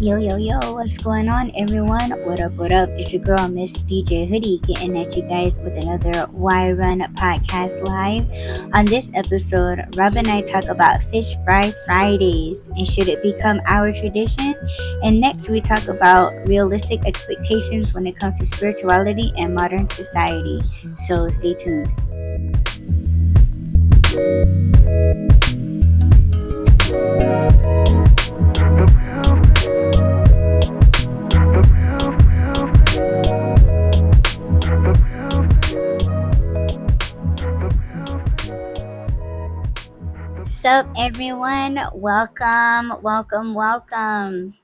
Yo, yo, yo, what's going on, everyone? What up, what up? It's your girl, Miss DJ Hoodie, getting at you guys with another Why Run podcast live. On this episode, Rob and I talk about Fish Fry Fridays and should it become our tradition? And next, we talk about realistic expectations when it comes to spirituality and modern society. So stay tuned. Sup, everyone? Welcome, welcome, welcome.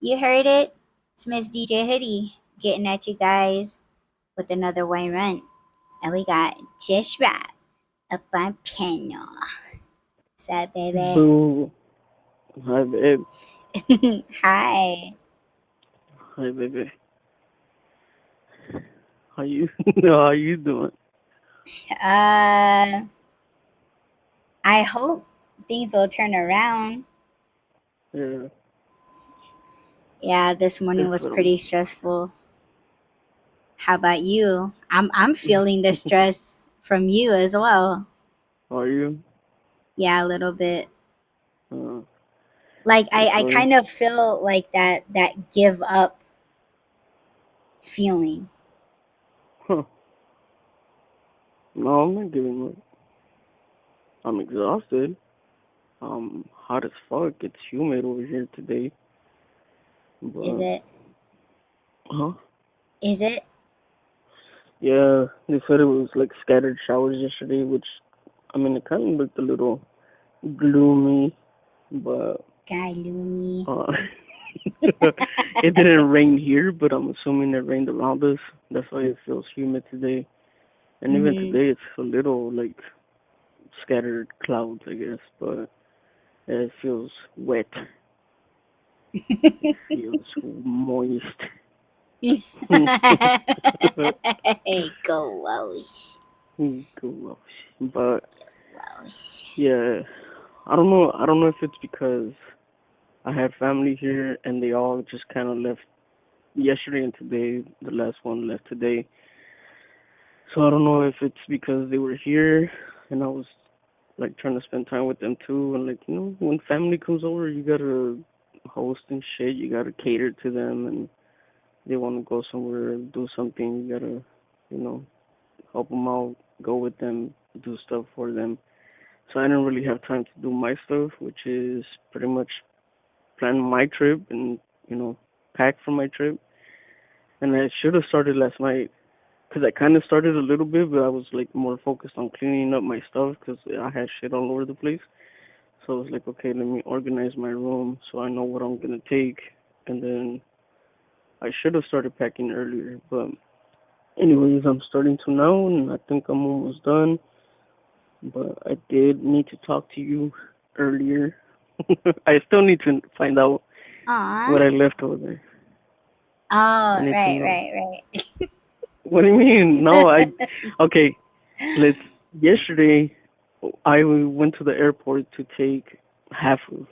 You heard it. It's Miss DJ Hoodie getting at you guys with another Wine Run. And we got Just Rap up on piano. Sup, baby? Boo. Hi, babe. Hi. Hi, baby. How you? How you doing? Uh, I hope things will turn around. Yeah, Yeah, this morning was definitely. pretty stressful. How about you? I'm feeling the stress from you as well. Are you? Yeah, a little bit. Uh, Like I'm I sorry. kind of feel like that give up feeling. Huh. No, I'm not giving up. I'm exhausted. Hot as fuck. It's humid over here today. Is But, it? huh? Is it? Yeah, they said it was like scattered showers yesterday, which, I mean, it kind of looked a little gloomy, but, Guy Lumi. uh, it didn't rain here, but I'm assuming it rained around us. That's why it feels humid today. And even Mm-hmm. today, it's a little like scattered clouds, I guess, but it feels wet. It feels moist. Hey, go Wows. Gross. But Wows. yeah, I don't know. I don't know if it's because I had family here and they all just kind of left yesterday and today. The last one left today. So I don't know if it's because they were here and I was like trying to spend time with them too. And like, when family comes over, you gotta host and shit. You gotta cater to them, and they want to go somewhere, do something. You gotta, you know, help them out, go with them, do stuff for them. So I didn't really have time to do my stuff, which is pretty much plan my trip and pack for my trip. And I should have started last night because I kind of started a little bit, but I was like more focused on cleaning up my stuff because I had shit all over the place. So I was like, okay, let me organize my room so I know what I'm gonna take, and then I should have started packing earlier. But anyways, I'm starting to now, and I think I'm almost done. But I did need to talk to you earlier. I still need to find out Aw. what I left over there. I Oh, need to right, know. right, right. What do you mean? No, okay. Let's. Yesterday, I went to the airport to take half of,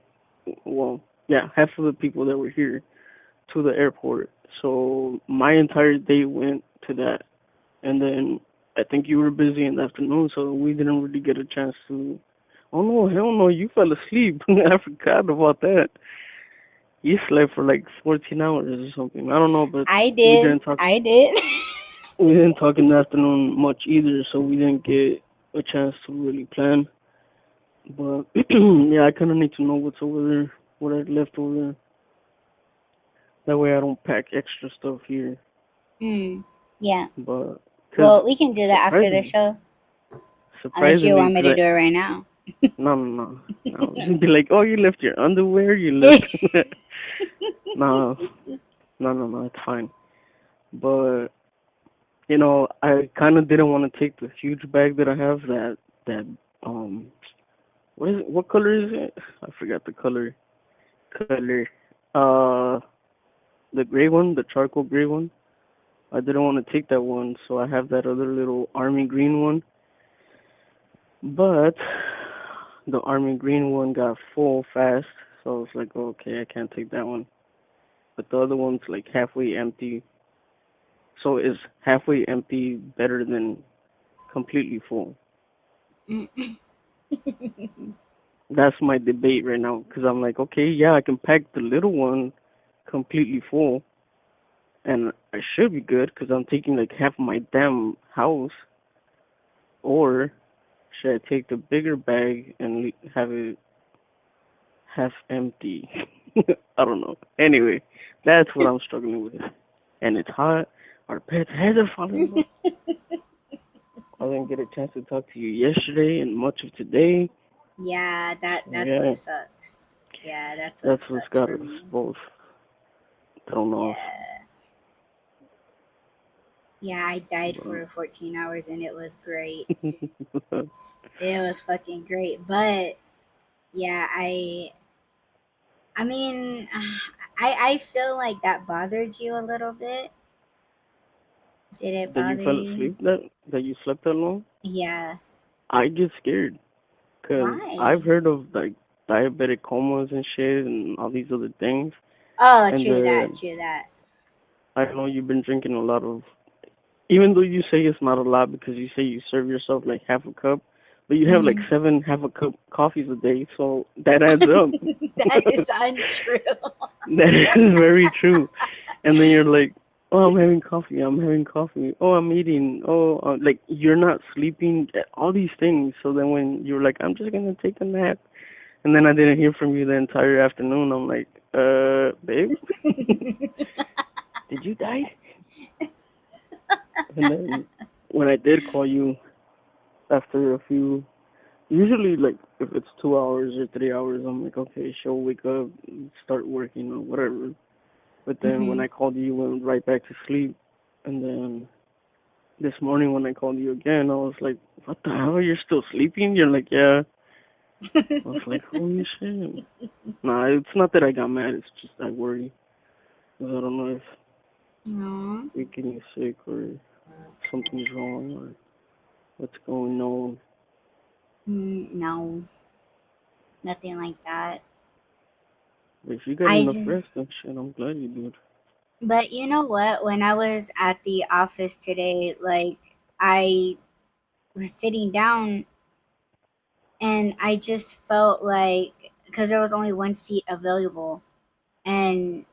well, yeah, half of the people that were here to the airport. So my entire day went to that. And then I think you were busy in the afternoon, so we didn't really get a chance to. Oh no, hell no, you fell asleep. I forgot about that. You slept for like 14 hours or something. I don't know, but I we did. didn't talk. I did. We didn't talk in the afternoon much either, so we didn't get a chance to really plan. But yeah, I kind of need to know what's over there, what I left over there. That way I don't pack extra stuff here. Mm, yeah. But because Well, we can do that after the surprisingly, show. Unless you surprisingly, want me because to do it right now. no, no, no, no, you'd be like, oh, you left your underwear, you left. No, no, no, no, it's fine. But I kind of didn't want to take the huge bag that I have. That um, what is it? What color is it? I forgot the color. Color. Uh, the gray one, the charcoal gray one. I didn't want to take that one, so I have that other little army green one. But the army green one got full fast, so I was like, okay, I can't take that one. but the other one's like halfway empty. So is halfway empty better than completely full? That's my debate right now because I'm like, okay, yeah, I can pack the little one completely full, and I should be good because I'm taking like half of my damn house. Or should I take the bigger bag and have it half empty? I don't know. Anyway, that's what I'm struggling with. And it's hot. Our pet's heads are falling off. I didn't get a chance to talk to you yesterday and much of today. Yeah, that's what Yeah, sucks. Yeah, that's what that's what's sucks got for us me. both thrown off. Yeah. Yeah, I died But for 14 hours and it was great. It was fucking great. But yeah, I mean, I feel like that bothered you a little bit. Did it that you bother fell you? asleep, that you slept that long, Yeah. I get scared because I've Why? heard of like diabetic comas and shit and all these other things. Oh, And true that, true that. I know you've been drinking a lot of, even though you say it's not a lot because you say you serve yourself like half a cup, but you have like Hmm. seven half a cup coffees a day, so that adds up. That is untrue. That is very true. And then you're like, oh, I'm having coffee. I'm having coffee. Oh, I'm eating. Oh, like you're not sleeping. All these things. So then when you're like, I'm just gonna take a nap, and then I didn't hear from you the entire afternoon. I'm like, babe, did you die? And then when I did call you after a few, usually like if it's 2 hours or 3 hours, I'm like, okay, she'll wake up, start working or whatever. But then when Hmm. I called you, you went right back to sleep. And then this morning when I called you again, I was like, what the hell? You're still sleeping? You're like, yeah. I was like, holy shit. Nah, it's not that I got mad. It's just I worry. 'Cause I don't know if No, you're getting sick or something's wrong or what's going on. no, nothing like that. But if you got I enough just, rest and shit, I'm glad you did. but you know what? When I was at the office today, like I was sitting down and I just felt like because there was only one seat available, and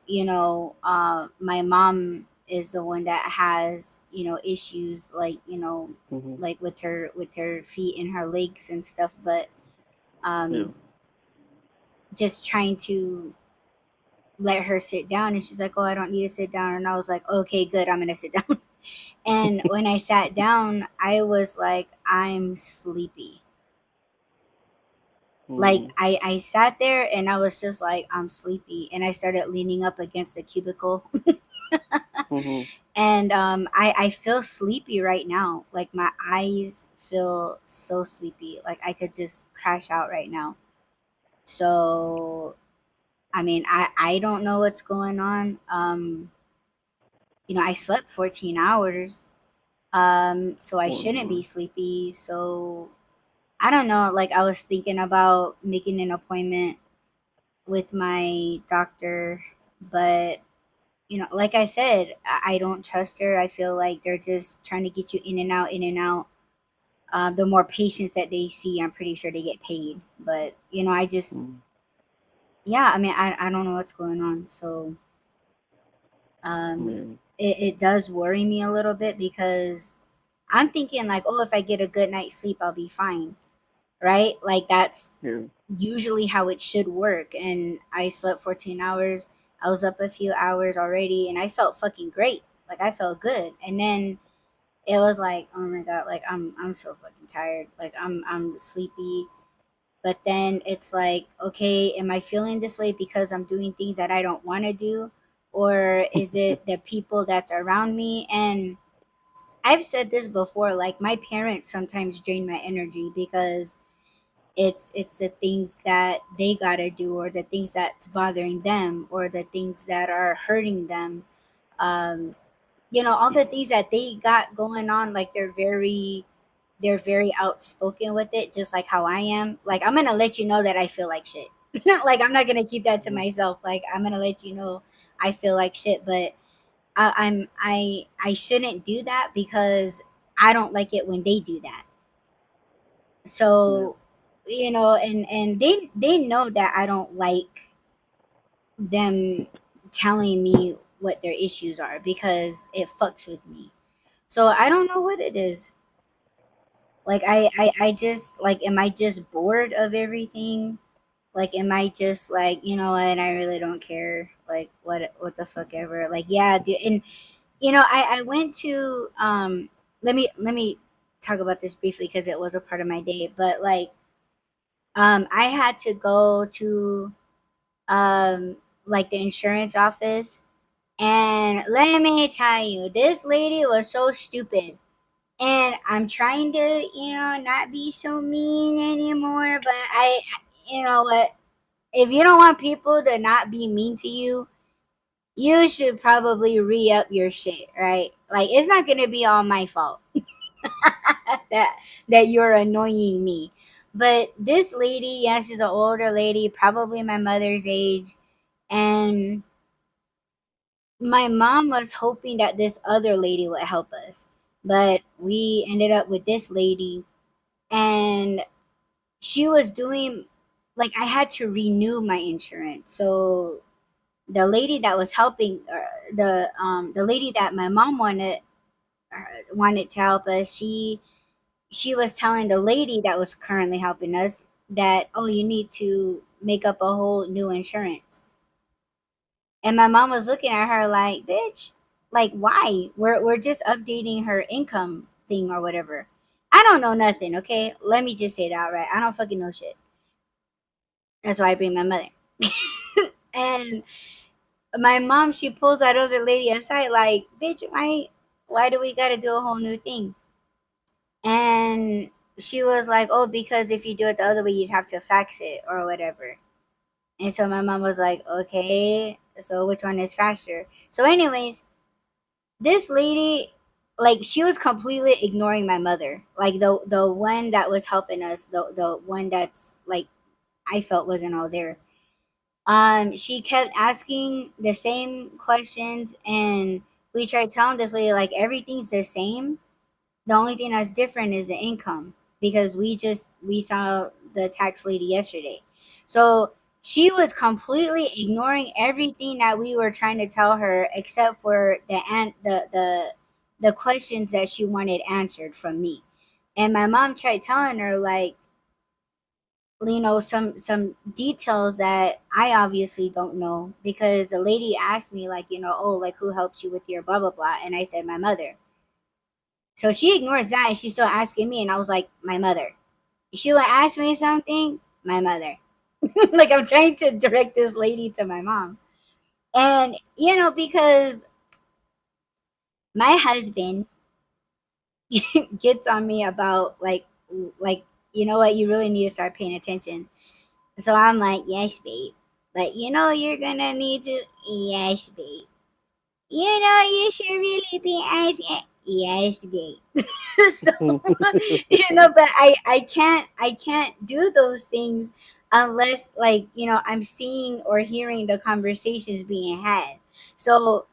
my mom is the one that has issues like Mhm. like with her feet and her legs and stuff, but Yeah. um just trying to let her sit down, and she's like, oh, I don't need to sit down, and I was like, okay, good, I'm gonna sit down. And when I sat down, I was like, I'm sleepy. Like Mhm. I sat there and I was just like, I'm sleepy, and I started leaning up against the cubicle. Mhm. And I feel sleepy right now. Like my eyes feel so sleepy, like I could just crash out right now. So I mean, I don't know what's going on. I slept 14 hours, so I Oh shouldn't be my. sleepy. So I don't know, like I was thinking about making an appointment with my doctor, but like I said, I don't trust her. I feel like they're just trying to get you in and out, in and out. The more patients that they see, I'm pretty sure they get paid. But I just, Mhm. yeah, I mean, I don't know what's going on. So um, Man. it does worry me a little bit because I'm thinking like, oh, if I get a good night's sleep, I'll be fine, right? Like that's Yeah. usually how it should work. And I slept 14 hours. I was up a few hours already, and I felt fucking great. Like I felt good. And then it was like, oh my god, like I'm so fucking tired. Like I'm sleepy. But then it's like, okay, am I feeling this way because I'm doing things that I don't want to do, or is it the people that's around me? And I've said this before, like my parents sometimes drain my energy because it's the things that they gotta do, or the things that's bothering them, or the things that are hurting them. um all the things that they got going on, like they're very outspoken with it, just like how I am. Like I'm gonna let you know that I feel like shit. Like I'm not gonna keep that to myself. Like I'm gonna let you know I feel like shit, but I shouldn't do that because I don't like it when they do that. Yeah. So and they know that I don't like them telling me what their issues are because it fucks with me. So I don't know what it is. Like I just like, am I just bored of everything? Like am I just like, you know what, I really don't care. Like what the fuck ever. Like yeah, dude. And I went to let me talk about this briefly because it was a part of my day. But like I had to go to like the insurance office, and let me tell you, this lady was so stupid. And I'm trying to, not be so mean anymore, but you know what, if you don't want people to not be mean to you, you should probably re-up your shit, right? Like it's not gonna be all my fault that you're annoying me. But this lady, yeah, she's an older lady, probably my mother's age, and my mom was hoping that this other lady would help us. But we ended up with this lady, and she was doing, like, I had to renew my insurance. So the lady that was helping, the lady that my mom wanted to help us, she was telling the lady that was currently helping us that, oh, you need to make up a whole new insurance. And my mom was looking at her like, bitch, like why? We're just updating her income thing or whatever. I don't know nothing, okay? Let me just say that, right? I don't fucking know shit. That's why I bring my mother. And my mom, she pulls that other lady aside like, bitch, why do we gotta do a whole new thing? And she was like, oh, because if you do it the other way, you'd have to fax it or whatever. And so my mom was like, okay, so which one is faster? So, anyways, this lady, like, she was completely ignoring my mother. Like the one that was helping us, the one that's like I felt wasn't all there. She kept asking the same questions, and we tried telling this lady like everything's the same. The only thing that's different is the income, because we saw the tax lady yesterday. So she was completely ignoring everything that we were trying to tell her except for the questions that she wanted answered from me. And my mom tried telling her like, some details that I obviously don't know, because the lady asked me like, oh, like who helps you with your blah blah blah, and I said my mother. So she ignores that and she's still asking me, and I was like, my mother. She would ask me something, my mother. Like I'm trying to direct this lady to my mom. And because my husband gets on me about like you know what, you really need to start paying attention. So I'm like, yes, babe. But you're gonna need to, yes, babe. You should really be asking, yes, babe. So but I can't do those things unless, like, I'm seeing or hearing the conversations being had. So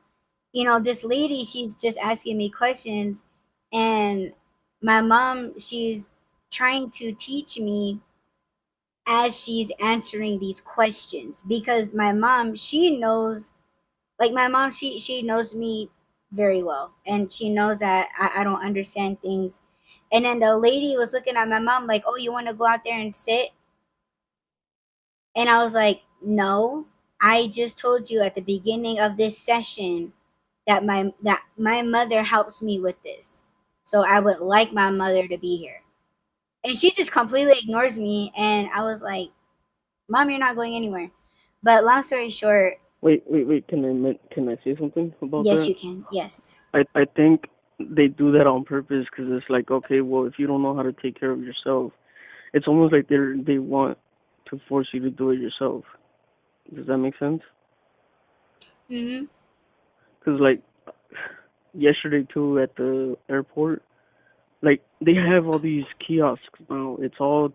this lady, she's just asking me questions, and my mom, she's trying to teach me as she's answering these questions, because my mom, she knows, like, my mom, she knows me very well, and she knows that I don't understand things. And then the lady was looking at my mom like, oh, you want to go out there and sit? And I was like, no, I just told you at the beginning of this session that my mother helps me with this, so I would like my mother to be here. And she just completely ignores me, and I was like, mom, you're not going anywhere. But long story short, Wait. Can I say something about yes, that? you can. Yes. I think they do that on purpose because it's like, okay, well, if you don't know how to take care of yourself, it's almost like they want to force you to do it yourself. Does that make sense? Mm-hmm. Because like yesterday too at the airport, like they have all these kiosks now. It's all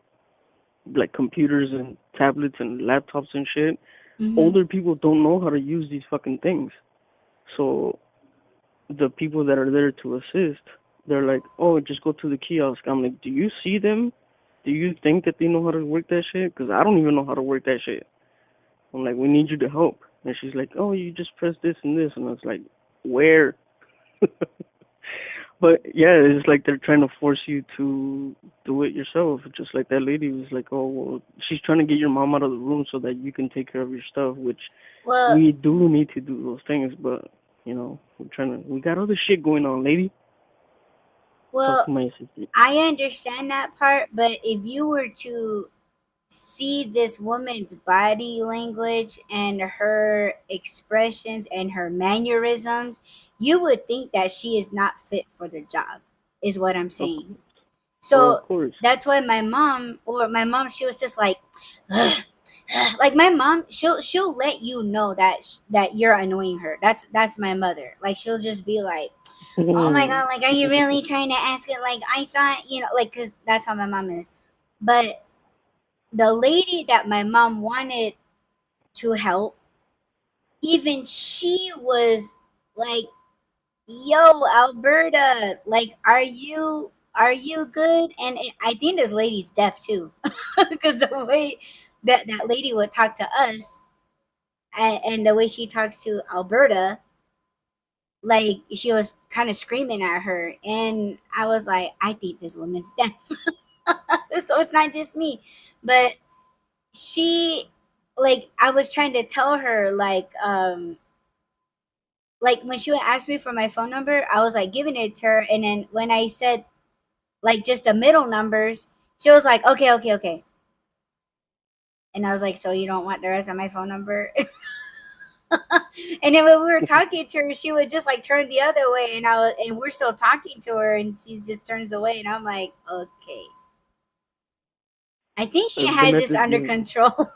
like computers and tablets and laptops and shit. Mhm. Older people don't know how to use these fucking things. So the people that are there to assist, they're like, "Oh, just go to the kiosk." I'm like, "Do you see them? Do you think that they know how to work that shit? Because I don't even know how to work that shit." I'm like, "We need you to help." And she's like, "Oh, you just press this and this." And I was like, "Where?" But yeah, it's like they're trying to force you to do it yourself. Just like that lady was like, "Oh, well, she's trying to get your mom out of the room so that you can take care of your stuff," which Well, we do need to do those things, but we got other shit going on, lady. Talk to well, my assistant. I understand that part, but if you were to see this woman's body language and her expressions and her mannerisms, you would think that she is not fit for the job, is what I'm Of saying. course. Oh, of So course. that's why my mom, she was just like, "Ugh." Like my mom, she'll let you know that that you're annoying her. That's my mother. Like she'll just be like, "Oh my god, like are you really trying to ask it? Like I thought, like cuz that's how my mom is." But the lady that my mom wanted to help, even she was like, "Yo, Alberta, like are you good?" And I think this lady's deaf too, because the way that lady would talk to us, and the way she talks to Alberta, like she was kind of screaming at her, and I was like, I think this woman's deaf. So it's not just me, but she, like I was trying to tell her, like when she would ask me for my phone number, I was like giving it to her, and then when I said like just the middle numbers, she was like, okay, okay, okay. And I was like, so you don't want the rest of my phone number? And then when we were talking to her, she would just like turn the other way, and we're still talking to her, and she just turns away, and I'm like, okay, I think she I've been has at this the under DM. control.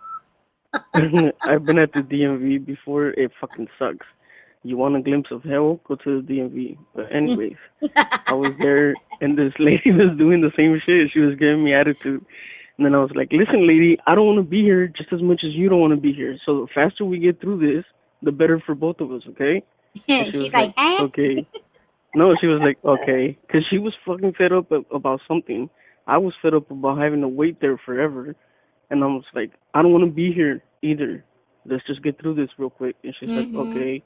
I've been at the DMV before. It fucking sucks. You want a glimpse of hell? Go to the DMV. But anyways, I was there, and this lady was doing the same shit. She was giving me attitude, and then I was like, "Listen, lady, I don't want to be here just as much as you don't want to be here. So the faster we get through this, the better for both of us, okay?" And she was She's like, like, huh? "Okay." No, she was like, "Okay," because she was fucking fed up about something. I was fed up about having to wait there forever, and I was like, "I don't want to be here either. Let's just get through this real quick." And she's like, Mm-hmm. "Okay."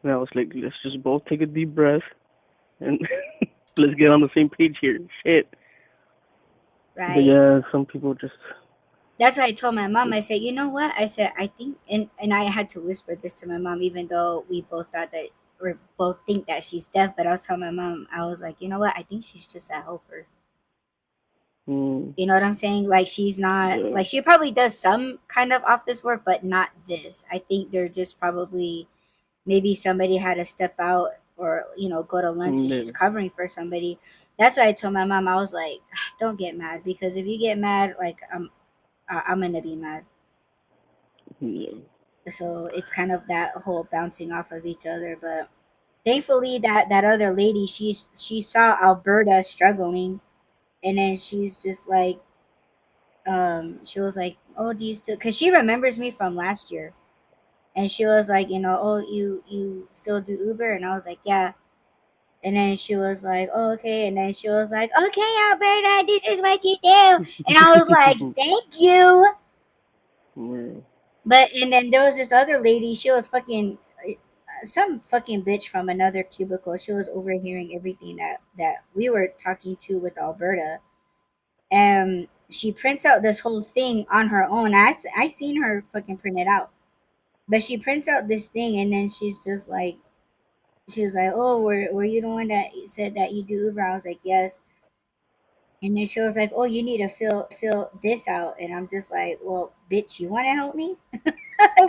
And I was like, "Let's just both take a deep breath and let's get on the same page here." Shit. But Right. yeah, some people just. That's why I told my mom. I said, you know what? I said, I think, and I had to whisper this to my mom, even though we both thought that, or both think that she's deaf. But I was telling my mom, I was like, you know what? I think she's just a helper. Mm, You know what I'm saying? Like she's not, yeah, like she probably does some kind of office work, but not this. I think they're just probably, maybe somebody had to step out, or go to lunch, and she's yeah, covering for somebody. That's why I told my mom. I was like, don't get mad, because if you get mad, like I'm gonna be mad. yeah. So it's kind of that whole bouncing off of each other. But thankfully, that other lady, she saw Alberta struggling, and then she's just like, she was like, oh, do you still, because she remembers me from last year, and she was like, oh, you still do Uber? And I was like, yeah. And then she was like, oh, okay. And then she was like, okay, Alberta, this is what you do. And I was like, thank you. Yeah. But and then there was this other lady. She was fucking some fucking bitch from another cubicle. She was overhearing everything that we were talking to with Alberta, and she prints out this whole thing on her own. I seen her fucking print it out, but she prints out this thing, and then she's just like, she was like, oh, were you the one that said that you do Uber? I was like, yes. And then she was like, oh, you need to fill this out, and I'm just like, well, bitch, you want to help me?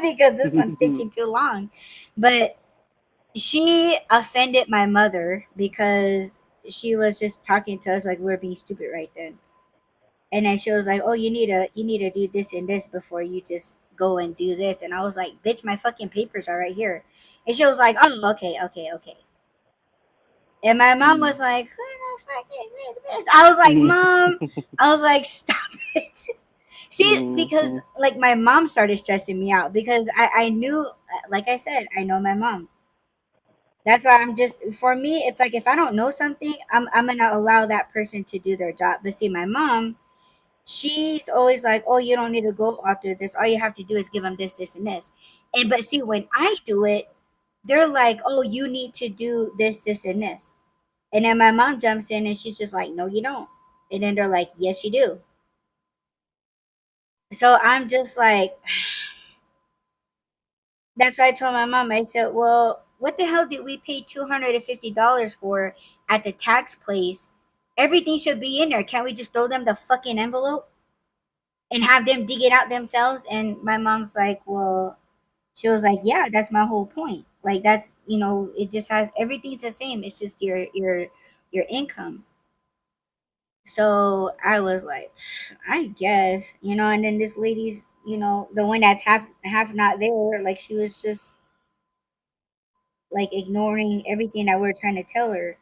Because this one's taking too long. But she offended my mother because she was just talking to us like we were being stupid right then. And then she was like, "Oh, you need to do this and this before you just go and do this." And I was like, "Bitch, my fucking papers are right here." And she was like, "Oh, okay, okay, okay." And my mom was like, "Who the fuck is this bitch?" I was like, "Mom," I was like, "Stop it." See, because Mm-hmm. like my mom started stressing me out because I knew, like I said, I know my mom. That's why I'm just, for me, it's like if I don't know something, I'm gonna allow that person to do their job. But see, my mom, she's always like, "Oh, you don't need to go out through this. All you have to do is give them this, this, and this." And but see, when I do it, they're like, "Oh, you need to do this, this, and this." And then my mom jumps in and she's just like, "No, you don't." And then they're like, "Yes, you do." So I'm just like, that's why I told my mom. I said, "Well, what the hell did we pay $250 for at the tax place? Everything should be in there. Can't we just throw them the fucking envelope and have them dig it out themselves?" And my mom's like, "Well," she was like, "Yeah, that's my whole point. Like that's, it just has, everything's the same. It's just your income." So I was like, I guess, and then this lady's, the one that's half not there, like she was just like ignoring everything that we're trying to tell her.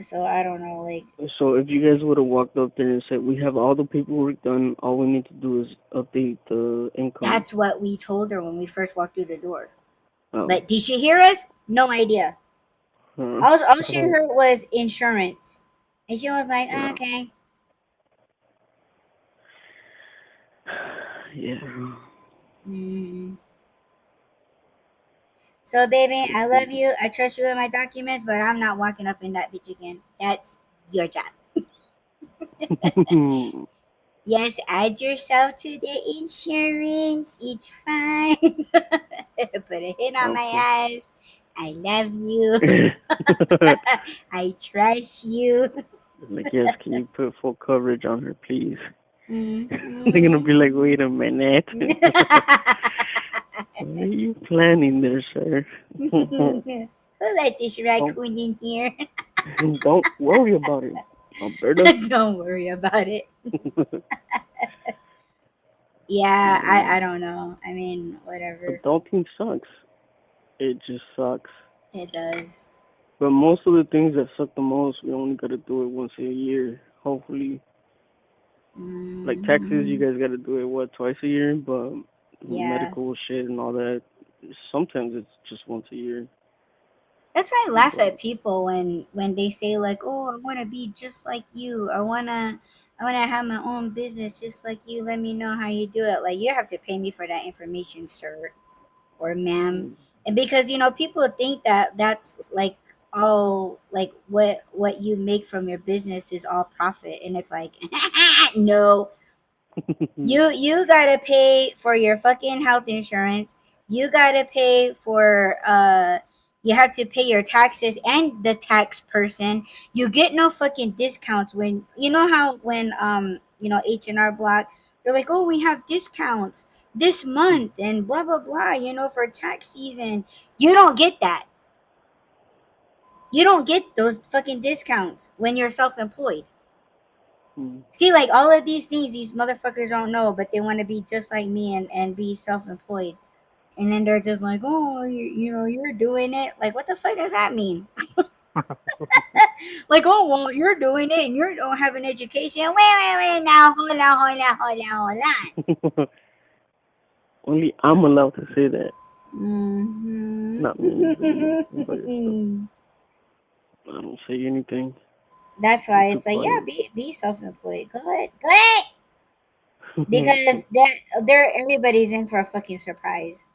So I don't know, like So if you guys would have walked up there and said, "We have all the paperwork done. All we need to do is update the income." that's what we told her when we first walked through the door. Oh. But did she hear us? No idea. Huh. All she heard was insurance. And she was like, Yeah. okay. Yeah. Mm. So, baby, Shit I love crazy. you. I trust you with my documents, but I'm not walking up in that bitch again. That's your job. Yes, add yourself to the insurance. It's fine. Put a hit on Okay. my ass. I love you. I trust you. Like, yes, can you put full coverage on her, please? They're gonna Mm-hmm. be like, wait a minute. What are you planning there, sir? Who let this don't raccoon in here? don't worry about it, Alberta. Don't worry about it. Yeah, I Yeah. don't know. I mean, whatever. Adulting sucks. It just sucks. It does. But most of the things that suck the most, we only gotta do it once a year. Hopefully, like taxes, you Hmm. guys gotta do it what, twice a year. But Yeah. medical shit and all that, sometimes it's just once a year. That's why I laugh But at people when they say like, "Oh, I want to be just like you. I wanna have my own business just like you. Let me know how you do it." Like you have to pay me for that information, sir or ma'am. mm, And because people think that that's like all, like what you make from your business is all profit, and it's like no, you gotta pay for your fucking health insurance. You gotta pay for you have to pay your taxes and the tax person. You get no fucking discounts when how when H&R Block, they're like, "Oh, we have discounts this month and blah blah blah, for tax season." You don't get that. You don't get those fucking discounts when you're self-employed. mm. See, like all of these things, these motherfuckers don't know, but they want to be just like me and be self-employed. And then they're just like, "Oh, you're doing it." Like, what the fuck does that mean? Like, "Oh, well, you're doing it and you don't have an education." Wait, now, hold on. Only I'm allowed to say that, not me. But you by yourself. Hmm. I don't say anything. That's I'm why too it's like, yeah, quiet. be self-employed. Go ahead, because they're everybody's in for a fucking surprise.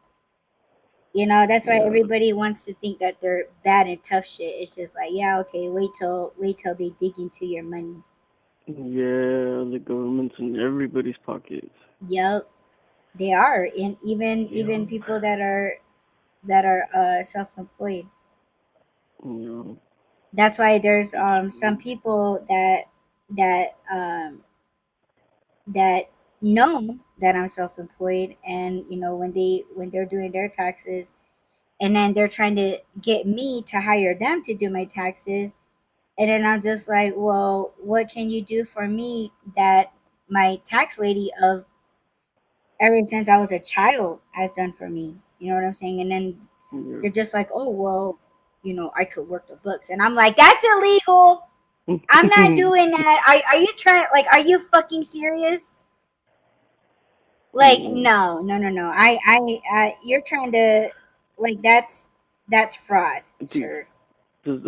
That's why Yeah, everybody wants to think that they're bad and tough shit. It's just like, yeah, okay, wait till they dig into your money. yeah. The government's in everybody's pockets. Yep, they are, and Yeah, even people that are self-employed. yeah. That's why there's some people that know that I'm self-employed, and when they're doing their taxes, and then they're trying to get me to hire them to do my taxes. And then I'm just like, "Well, what can you do for me that my tax lady of ever since I was a child has done for me?" You know what I'm saying? And then Yeah. they're just like, "Oh, well, I could work the books." And I'm like, "That's illegal. I'm not doing that. Are you trying? Like, are you fucking serious? Like, Mm, no, no, no, no. You're trying to, like, that's fraud, dude, sir. does,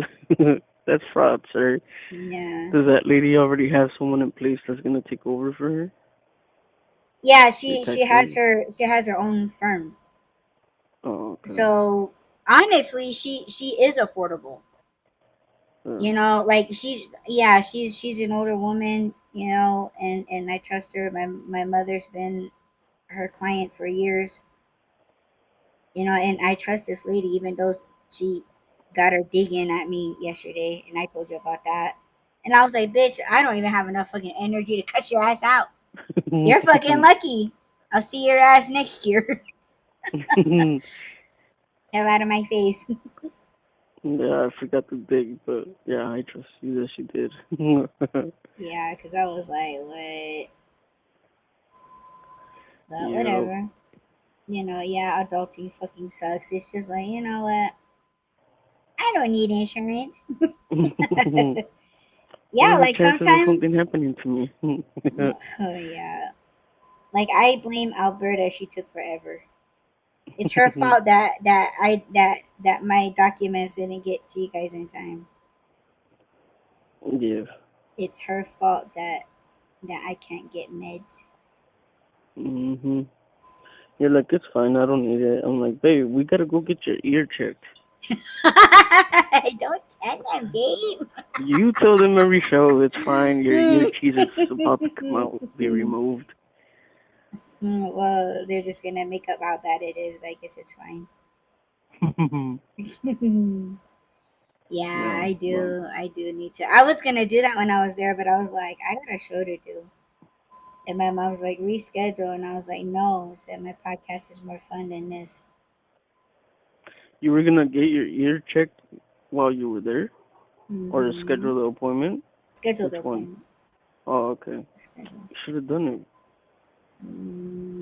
that's fraud, sir. Yeah, Does that lady already have someone in place that's gonna take over for her? yeah. Your She tax has lady? her own firm. Oh, okay. So honestly, she is affordable. Uh, You know, like she's an older woman. You know, and I trust her. My mother's been her client for years. You know, and I trust this lady, even though she got her digging at me yesterday, and I told you about that. And I was like, bitch, I don't even have enough fucking energy to cut your ass out. You're fucking lucky. I'll see your ass next year. Hell out of my face. yeah, I forgot to dig, but yeah, I trust you that she did. Yeah, because I was like, what? But Yeah. whatever. You know, yeah, adulting fucking sucks. It's just like, you know what? I don't need insurance. What Yeah, are the like chances of sometimes, something happening to me? oh, yeah. Like I blame Alberta. She took forever. It's her fault that my documents didn't get to you guys in time. Yeah. It's her fault that I can't get meds. Mhm. You're like, it's fine. I don't need it. I'm like, babe, we gotta go get your ear checked. Don't tell them, babe. You tell them every show it's fine. Your ear cheese is about to come out, be removed. Well, they're just gonna make up how bad it is, but I guess it's fine. Yeah, Yeah, I but do. I do need to. I was gonna do that when I was there, but I was like, I got a show to do. And my mom was like, reschedule. And I was like, no. I said, my podcast is more fun than this. you were gonna get your ear checked while you were there, or Mm-hmm. schedule the appointment. Schedule Which the one? appointment. Oh, okay. Schedule. You should have done it.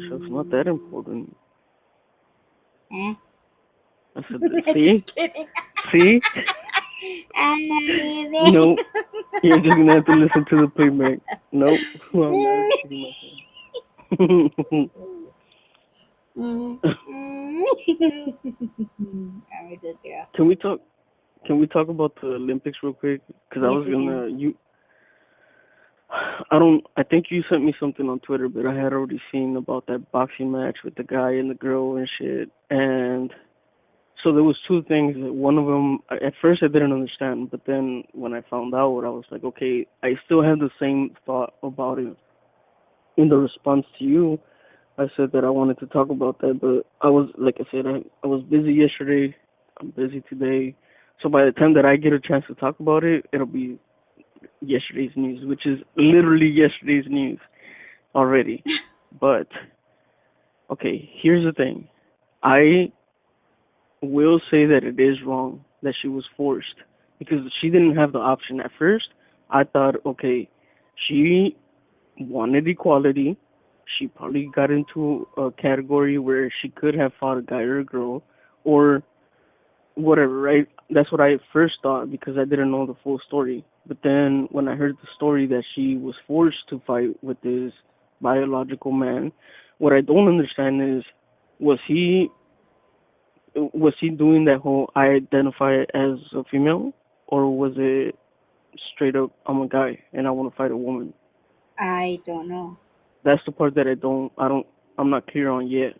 So it's not that Mm, important. eh? I said, see, Just kidding. see, no, I you're just gonna have to listen to the playback. Nope, I'm not repeating myself. Mm, I'm a good girl. Can we talk? Can we talk about the Olympics real quick? Because I Yes, was we can. gonna you. I don't. I think you sent me something on Twitter, but I had already seen about that boxing match with the guy and the girl and shit. And so there was two things. One of them, at first I didn't understand, but then when I found out, I was like, okay, I still had the same thought about it. In the response to you, I said that I wanted to talk about that, but I was, like I said, I was busy yesterday. I'm busy today. So by the time that I get a chance to talk about it, it'll be yesterday's news, which is literally yesterday's news already. But okay, here's the thing. I will say that it is wrong that she was forced because she didn't have the option at first. I thought, okay, she wanted equality. She probably got into a category where she could have fought a guy or a girl or whatever, right? That's what I first thought because I didn't know the full story. But then when I heard the story that she was forced to fight with this biological man, what I don't understand is was he was he doing that whole I identify as a female or was it straight up I'm a guy and I want to fight a woman? I don't know. That's the part that I'm not clear on yet.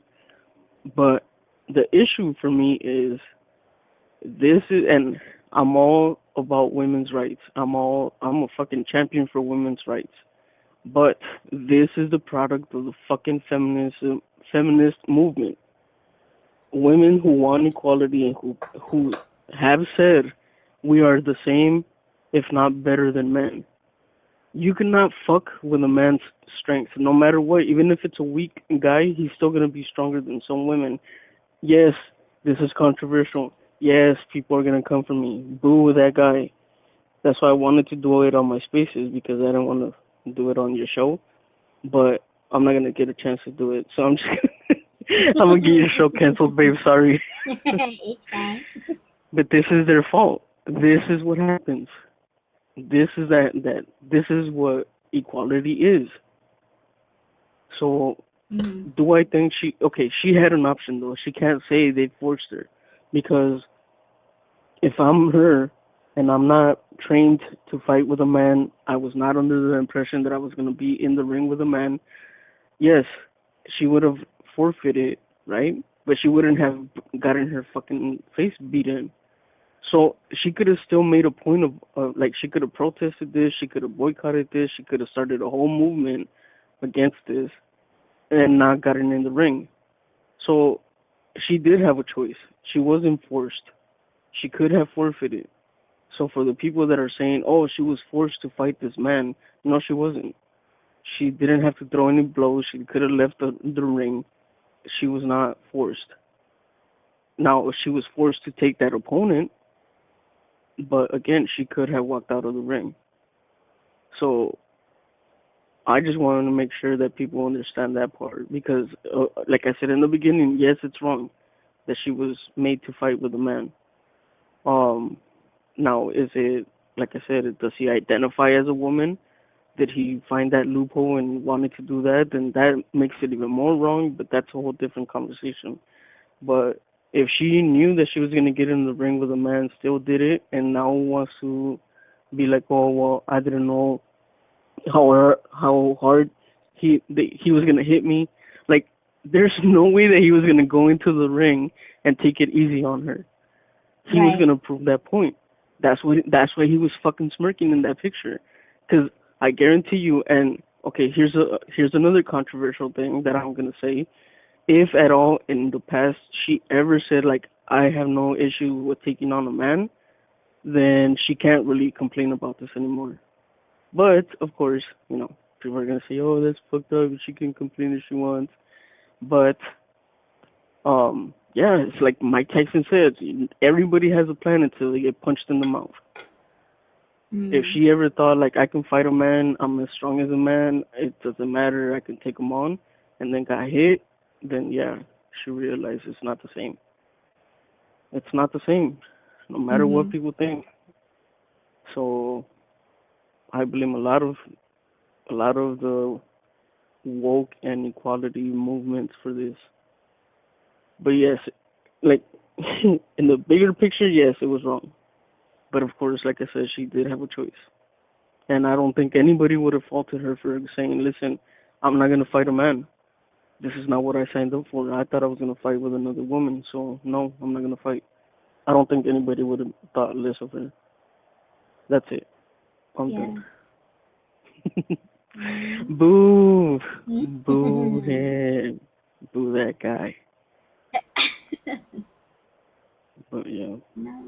But the issue for me is this is, and I'm all about women's rights. I'm a fucking champion for women's rights. But this is the product of the fucking feminist movement. Women who want equality and who have said we are the same, if not better than men. You cannot fuck with a man's strength, no matter what. Even if it's a weak guy, he's still gonna be stronger than some women. Yes, this is controversial. Yes, people are gonna come for me. Boo that guy. That's why I wanted to do it on my spaces because I didn't want to do it on your show. But I'm not gonna get a chance to do it, so I'm just I'm gonna get your show canceled, babe. Sorry, It's fine. but this is their fault. This is what happens. this is what equality is. So Mm-hmm. do I think she had an option though. She can't say they forced her because if I'm her and I'm not trained to fight with a man, I was not under the impression that I was going to be in the ring with a man. Yes, she would have forfeited, right? But she wouldn't have gotten her fucking face beaten. So she could have still made a point of like she could have protested this, she could have boycotted this, she could have started a whole movement against this and not gotten in the ring. So she did have a choice. She wasn't forced. She could have forfeited. So for the people that are saying, "Oh, she was forced to fight this man," no, she wasn't. She didn't have to throw any blows. She could have left the ring. She was not forced. Now she was forced to take that opponent, but again, she could have walked out of the ring. So I just wanted to make sure that people understand that part because, like I said in the beginning, yes, it's wrong that she was made to fight with a man. Um, Now is it like I said? Does he identify as a woman? Did he find that loophole and wanted to do that? Then that makes it even more wrong. But that's a whole different conversation. But if she knew that she was gonna get in the ring with a man, still did it, and now wants to be like, oh well, I didn't know how hard he was gonna hit me. Like, there's no way that he was gonna go into the ring and take it easy on her. He was Right. gonna prove that point. That's why he was fucking smirking in that picture. Cause I guarantee you. And okay, here's another controversial thing that I'm gonna say. If at all in the past she ever said like I have no issue with taking on a man, then she can't really complain about this anymore. But of course, people are gonna say, "Oh, that's fucked up. She can complain if she wants." But yeah, it's like Mike Tyson said, everybody has a plan until they get punched in the mouth. If Mm. she ever thought like I can fight a man, I'm as strong as a man, it doesn't matter, I can take him on, and then got hit, then yeah, she realized it's not the same. It's not the same, no matter what Mm-hmm. people think. So I blame a lot of the woke and equality movements for this. But yes, like in the bigger picture, yes, it was wrong. But of course, like I said, she did have a choice. And I don't think anybody would have faulted her for saying, listen, I'm not going to fight a man. This is not what I signed up for. I thought I was going to fight with another woman. So, no, I'm not going to fight. I don't think anybody would have thought less of her. That's it. I'm done. Yeah. Mm. Boo. Boo him. Boo that guy. But yeah. No,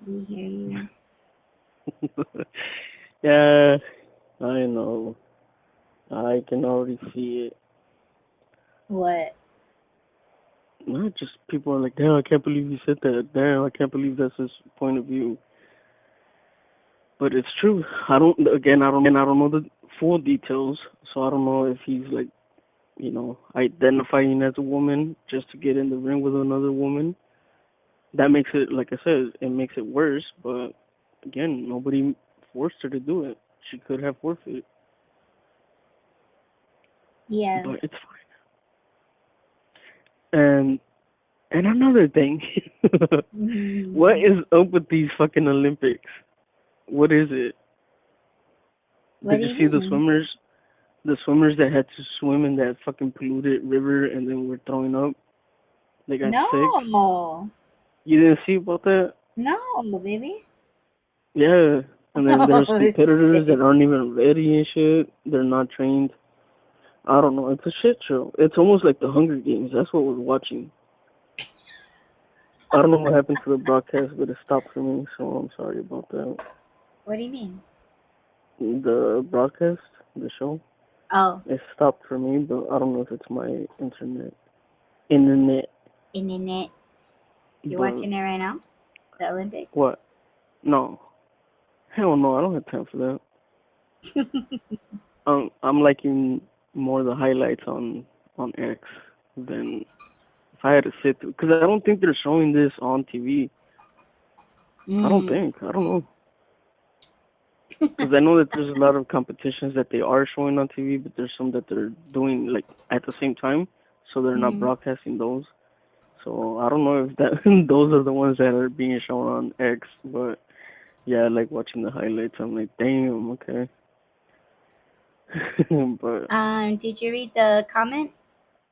we hear you. Yeah, I know. I can already see it. What? Not just people are like, damn, I can't believe you said that. Damn, I can't believe that's his point of view. But it's true. I don't know the full details, so I don't know if he's like, identifying as a woman just to get in the ring with another woman. That makes it, like I said, it makes it worse. But again, nobody forced her to do it. She could have forfeited, Yeah. but it's fine. And another thing, what Mm. is up with these fucking Olympics? What is it? What Did do you you see the mean? swimmers? The swimmers that had to swim in that fucking polluted river and then were throwing up. They got sick. No. You didn't see about that? No, baby. Yeah. And then there's Oh competitors that shit. aren't even ready and shit. They're not trained. I don't know. It's a shit show. It's almost like the Hunger Games. That's what we're watching. I don't know what happened to the broadcast, but it stopped for me, so I'm sorry about that. What do you mean? The broadcast, the show, Oh, it stopped for me, but I don't know if it's my internet. internet. You But watching it right now? The Olympics? what? No, hell no, I don't have time for that. I'm liking more the highlights on X than if I had to sit through, because I don't think they're showing this on TV. I don't Mm. think. I don't know. Because I know that there's a lot of competitions that they are showing on TV, but there's some that they're doing like at the same time, so they're not Mm. broadcasting those. So I don't know if that those are the ones that are being shown on X, but yeah, I like watching the highlights. I'm like, damn, okay. But Did you read the comment?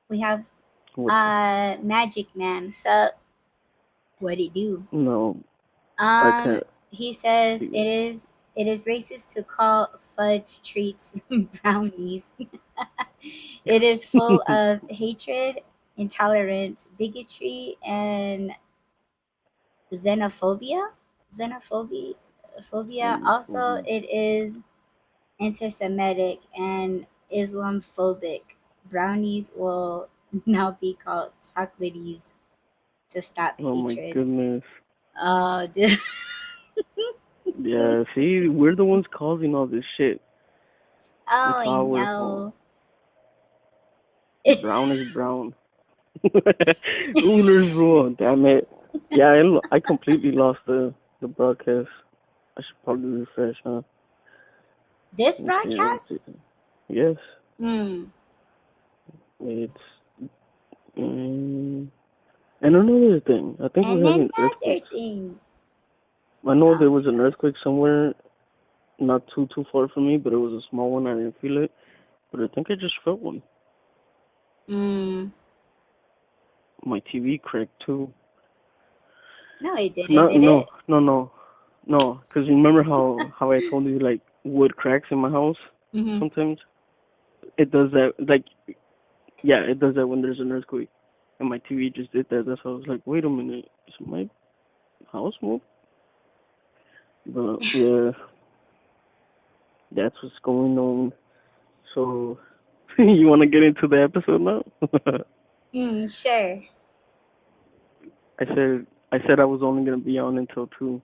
We have what? Magic Man. So what it do? No, I Um can't he says see it it. is racist to call fudge treats brownies. It is full of hatred, intolerance, bigotry, and xenophobia. Xenophobia. Phobia. Also, Mm-hmm. it is anti-Semitic and Islamophobic. Brownies will now be called chocolaties to stop Oh my hatred. goodness. Oh, dude. Yeah, see, we're the ones causing all this shit. Oh, It's I our fault. know. Brown is brown. Rulers rule. Damn it. Yeah, I completely lost the broadcast. I should probably refresh, huh? This Let me see. Let me broadcast? see. Yes, Mm. it's. Mm, and another thing, I think we're And having another earthquakes. thing. I know Oh there my was an gosh. earthquake somewhere not too far from me, but it was a small one. I didn't feel it, but I think I just felt one. Mm. My TV cracked too. No, it didn't, No, did no, it? no, no, no. Because you remember how I told you like wood cracks in my house Mm-hmm. sometimes. It does that. Like yeah, it does that when there's an earthquake. And my TV just did that. That's why I was like, wait a minute, is my house moved? But yeah, that's what's going on. So you want to get into the episode now? Mm, sure. I said I was only gonna be on until 2.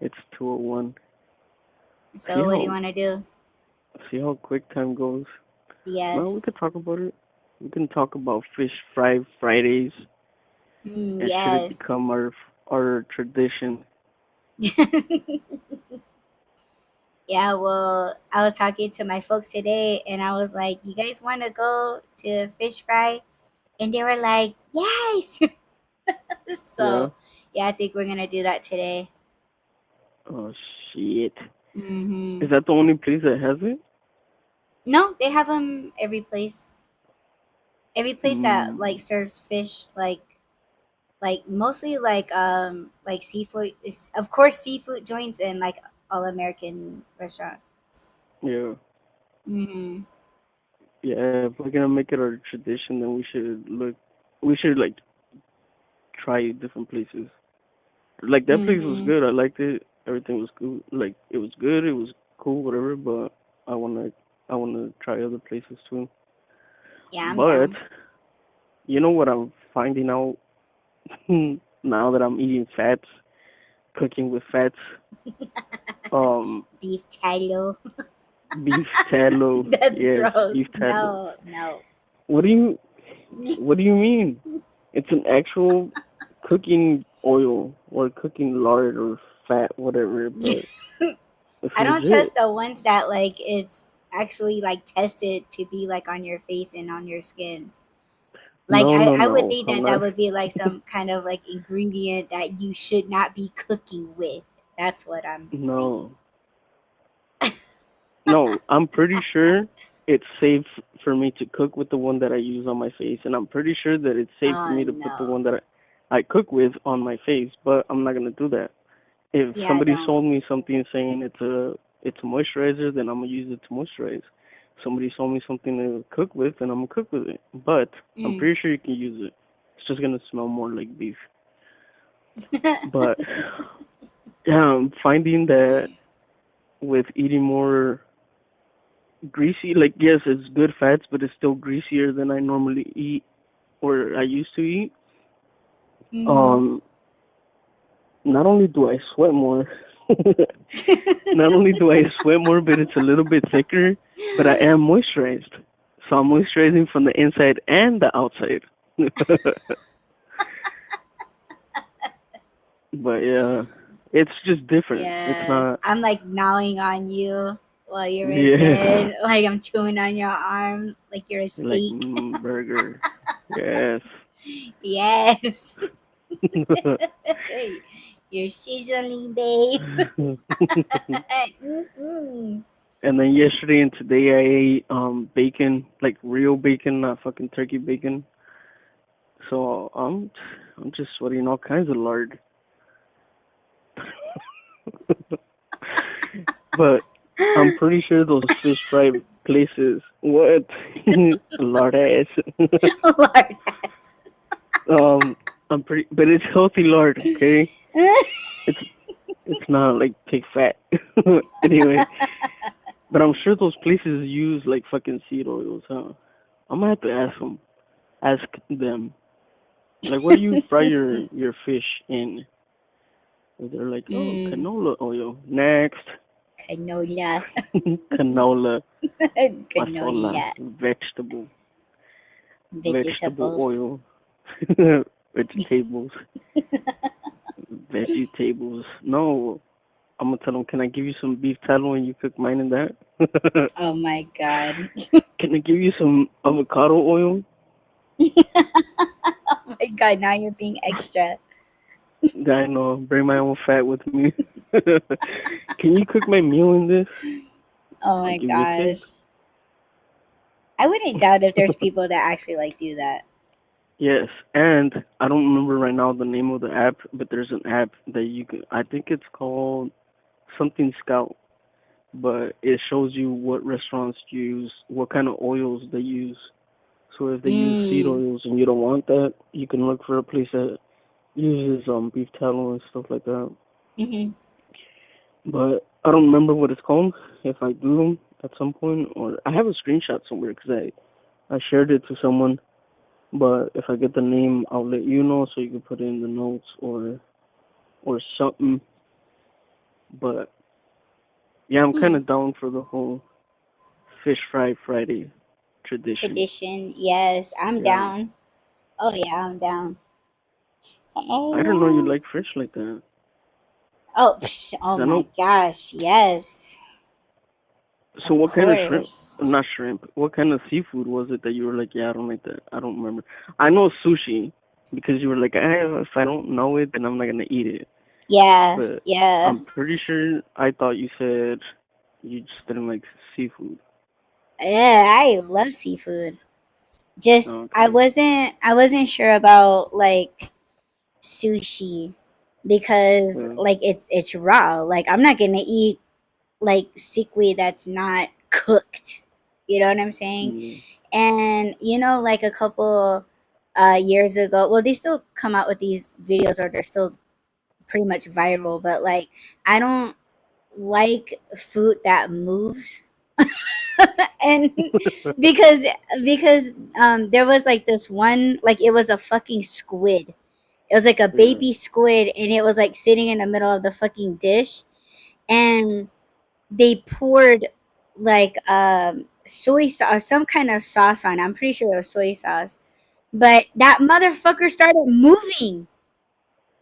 It's 2:01. See So, what do you how want to do? see how quick time goes. No, we Yes. could talk about it. We can talk about fish fry Fridays, Mm, and should it yes. become our tradition? Yeah, well, I was talking to my folks today and I was like, you guys want to go to fish fry? And they were like, yes. Yeah. So, yeah, I think we're going to do that today. Oh shit. Mm-hmm. Is that the only place that has it? No, they have them every place. Every place that Mm, like serves fish, like mostly like seafood, of course seafood joints and like all American restaurants. yeah. Mm-hmm. Yeah. If we're gonna make it our tradition, then we should look. We should like try different places. Like that place was Mm-hmm. good. I liked it. Everything was good. Like it was good. It was cool. Whatever. But I wanna I wanna try other places too. Yeah, I'm But down. you know what I'm finding out now that I'm eating fats, cooking with fats. Um, Beef tallow. beef tallow. That's Yes, beef gross. tallow. No, no. What do you What do you mean? It's an actual cooking oil or cooking lard or fat, whatever. But it's I don't legit. trust the ones that like it's actually like tested to be like on your face and on your skin. Like No, I, no, I would no. think I'm that not. that would be like some kind of like ingredient that you should not be cooking with. That's what I'm saying. No, no. I'm pretty sure it's safe for me to cook with the one that I use on my face, and I'm pretty sure that it's safe for Oh me to put the no. one that I cook with on my face. But I'm not gonna do that. If Yeah, I somebody don't. sold me something saying it's a moisturizer, then I'm gonna use it to moisturize. Somebody sold me something to cook with, then I'm gonna cook with it. But I'm Mm. pretty sure you can use it. It's just gonna smell more like beef. But yeah, I'm finding that with eating more greasy, like yes, it's good fats, but it's still greasier than I normally eat or I used to eat. Mm-hmm. Um, not only do I sweat more, not only do I sweat more, but it's a little bit thicker, but I am moisturized. So I'm moisturizing from the inside and the outside. But yeah. It's just different. It's Yeah, not. I'm like gnawing on you while you're in Yeah, bed. Like I'm chewing on your arm like you're a like steak. burger. Yes. Yes. You're sizzling, babe. Mm-mm. And then yesterday and today I ate bacon, like real bacon, not fucking turkey bacon. So I'm just sweating all kinds of lard. But I'm pretty sure those fish fry places. What? Lard ass. Lord has. um, I'm pretty, but it's healthy lard. Okay, it's it's not like pig fat. Anyway, but I'm sure those places use like fucking seed oils, huh? I'm gonna have to ask them. Ask them. Like, what do you fry your fish in? And they're like, oh, Mm, canola oil. Next, canola. canola, masola, Canola. vegetable Vegetables. oil, vegetables, vegetables. No, I'm gonna tell them, can I give you some beef tallow and you cook mine in that? Oh my god. Can I give you some avocado oil? Oh my god, now you're being extra. I know, bring my own fat with me. Can you cook my meal in this? Oh I'll my give you a tip. gosh. I wouldn't doubt if there's people that actually like do that. Yes, and I don't remember right now the name of the app, but there's an app that you can. I think it's called something Scout, but it shows you what restaurants use, what kind of oils they use. So if they use seed Mm. oils and you don't want that, you can look for a place that uses beef tallow and stuff like that. Hmm. But I don't remember what it's called. If I do at some point, or I have a screenshot somewhere because I shared it to someone. But if I get the name, I'll let you know so you can put it in the notes or something. But yeah, I'm kind Hmm. of down for the whole fish fry Friday tradition. Tradition. Yes, I'm Yeah, down. Oh yeah, I'm down. I didn't know you Hey. like fish like that. Oh, psh, oh Cause I my know. gosh. Yes. So Of what kind of shrimp? course. Not shrimp. What kind of seafood was it that you were like, yeah, I don't like that. I don't remember. I know sushi because you were like, if I don't know it, then I'm not gonna eat it. Yeah. But Yeah. I'm pretty sure I thought you said you just didn't like seafood. Yeah, I love seafood. Just Okay. I wasn't sure about like sushi because Yeah. like it's raw. Like I'm not gonna eat like seaweed that's not cooked. You know what I'm saying? Mm. And you know, like a couple years ago, well, they still come out with these videos, or they're still pretty much viral. But like, I don't like food that moves, and because there was like this one, like it was a fucking squid. It was like a Yeah. baby squid, and it was like sitting in the middle of the fucking dish, and they poured like soy sauce, some kind of sauce on it. I'm pretty sure it was soy sauce. But that motherfucker started moving.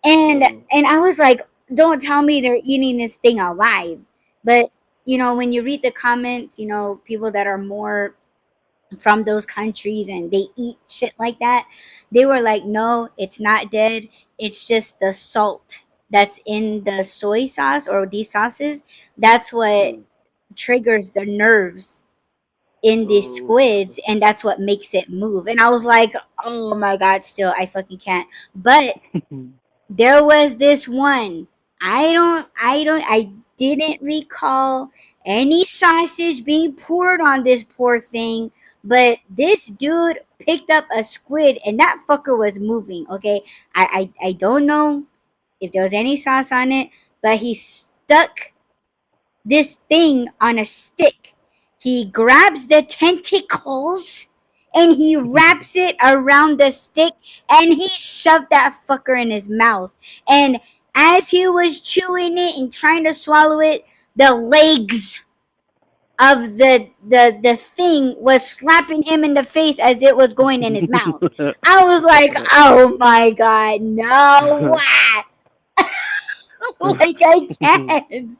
And Uh, and I was like, don't tell me they're eating this thing alive. But you know, when you read the comments, you know, people that are more from those countries and they eat shit like that, they were like, no, it's not dead. It's just the salt that's in the soy sauce or these sauces. That's what yeah. triggers the nerves in these Oh. squids, and that's what makes it move. And I was like, oh my god, still I fucking can't. But there was this one. I didn't recall any sausage being poured on this poor thing, but this dude picked up a squid and that fucker was moving. Okay, I don't know if there was any sauce on it, but he stuck this thing on a stick. He grabs the tentacles and he wraps it around the stick and he shoved that fucker in his mouth. And as he was chewing it and trying to swallow it, the legs of the thing was slapping him in the face as it was going in his mouth. I was like, oh my god, no. Like I can't.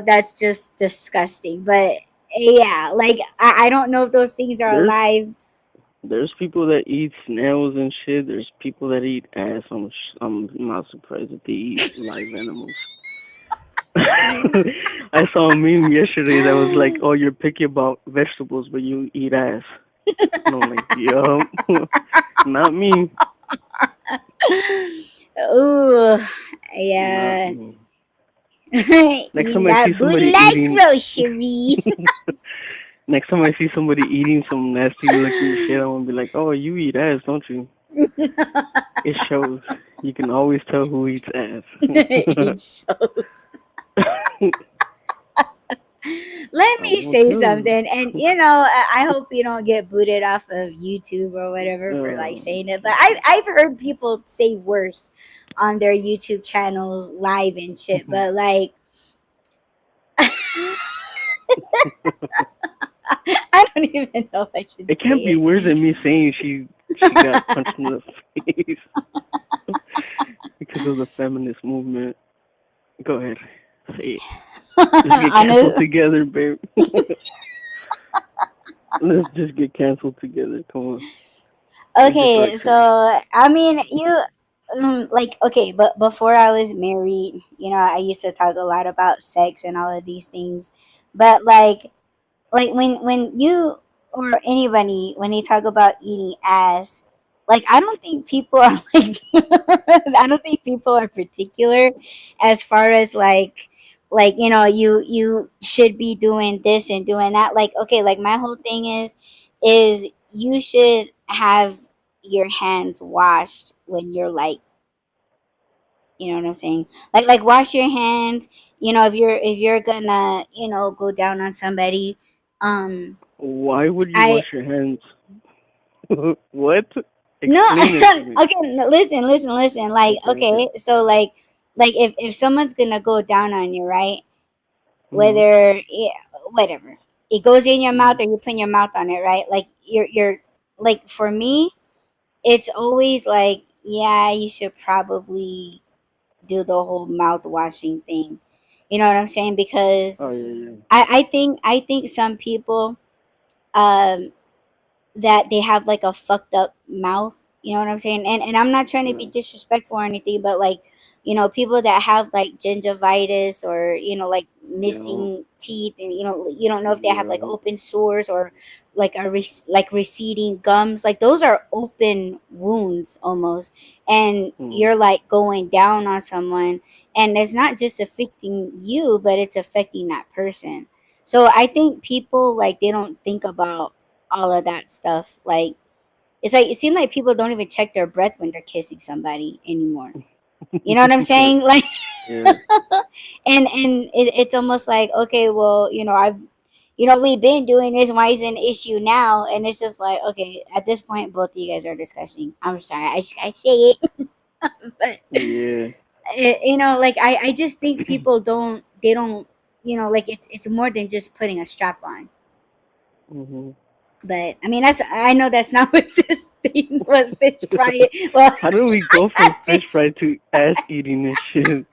That's just disgusting. But yeah, like I don't know if those things are there's alive. there's people that eat snails and shit. There's people that eat ass. I'm not surprised that they eat live animals. I saw a meme yesterday that was like, "Oh, you're picky about vegetables, but you eat ass." And I'm like, "Yup, not me, Ooh, not yeah. me." Next Eating time I see that booty somebody like eating, groceries. next time I see somebody eating some nasty looking shit, I'm gonna be like, "Oh, you eat ass, don't you?" It shows. You can always tell who eats ass. It shows. Let I'm me gonna say tell you. something, and I hope you don't get booted off of YouTube or whatever for like saying it. But I've heard people say worse on their YouTube channels live and shit. But like, I don't even know if I should It can't be say worse it. than me saying she got punched in the face because of the feminist movement. Go ahead, say it. Let's get canceled Honest. together, babe. Let's just get canceled together. Come on, let's just write Okay, so her. I mean, like okay, but before I was married, I used to talk a lot about sex and all of these things, but like when you or anybody when they talk about eating ass, like I don't think people are like I don't think people are particular as far as like you should be doing this and doing that. Like okay, like my whole thing is you should have your hands washed when you're like, you know what I'm saying, like wash your hands, if you're gonna go down on somebody. Why would you I wash your hands? What? No. Explain it to me. Okay, no, listen, like Okay, okay. okay, so like if someone's gonna go down on you, right? Mhm. Whether whatever, it goes in your mouth Mhm. or you put your mouth on it, right? Like you're like, for me, it's always like, yeah, you should probably do the whole mouth washing thing. You know what I'm saying? Because Oh yeah, yeah. I think some people, um that they have like a fucked up mouth. You know what I'm saying? And I'm not trying to be Yeah. disrespectful or anything, but like, people that have like gingivitis or, like Yeah. missing teeth, and you don't know if they have like Yeah. open sores or like like receding gums. Like those are open wounds almost. And Mhm. you're like going down on someone, and it's not just affecting you, but it's affecting that person. So I think people, like, they don't think about all of that stuff. Like it's like it seems like people don't even check their breath when they're kissing somebody anymore. You know what I'm saying? Like, Yeah. and it's almost like, okay, well, we've been doing this. Why is it an issue now? And it's just like, okay, at this point, both of you guys are disgusting. I'm sorry, I say it, but Yeah. like I just think people don't they don't like it's more than just putting a strap on. Mhm. But I mean, I know that's not what this thing was, fish fry. Well, How do we go from fish fish. fry to ass eating and shit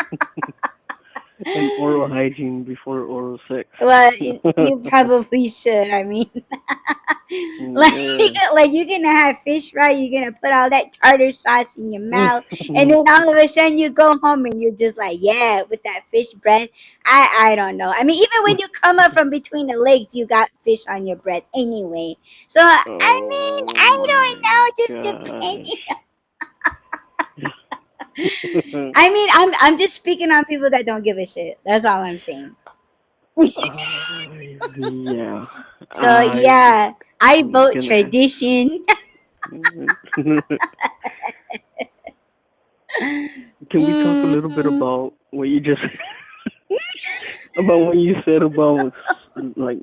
and oral hygiene before oral sex? Well, you probably should. I mean, like Yeah. like you're gonna have fish fry. You're gonna put all that tartar sauce in your mouth, and then all of a sudden you go home and you're just like, yeah, with that fish bread. I don't know. I mean, even when you come up from between the legs, you got fish on your bread anyway. So I mean, Oh I don't my know. Just depending. gosh. I mean, I'm just speaking on people that don't give a shit. That's all I'm saying. Yeah. So I'm yeah, I vote gonna. tradition. Can we talk a little bit Hmm. about what you just about what you said about like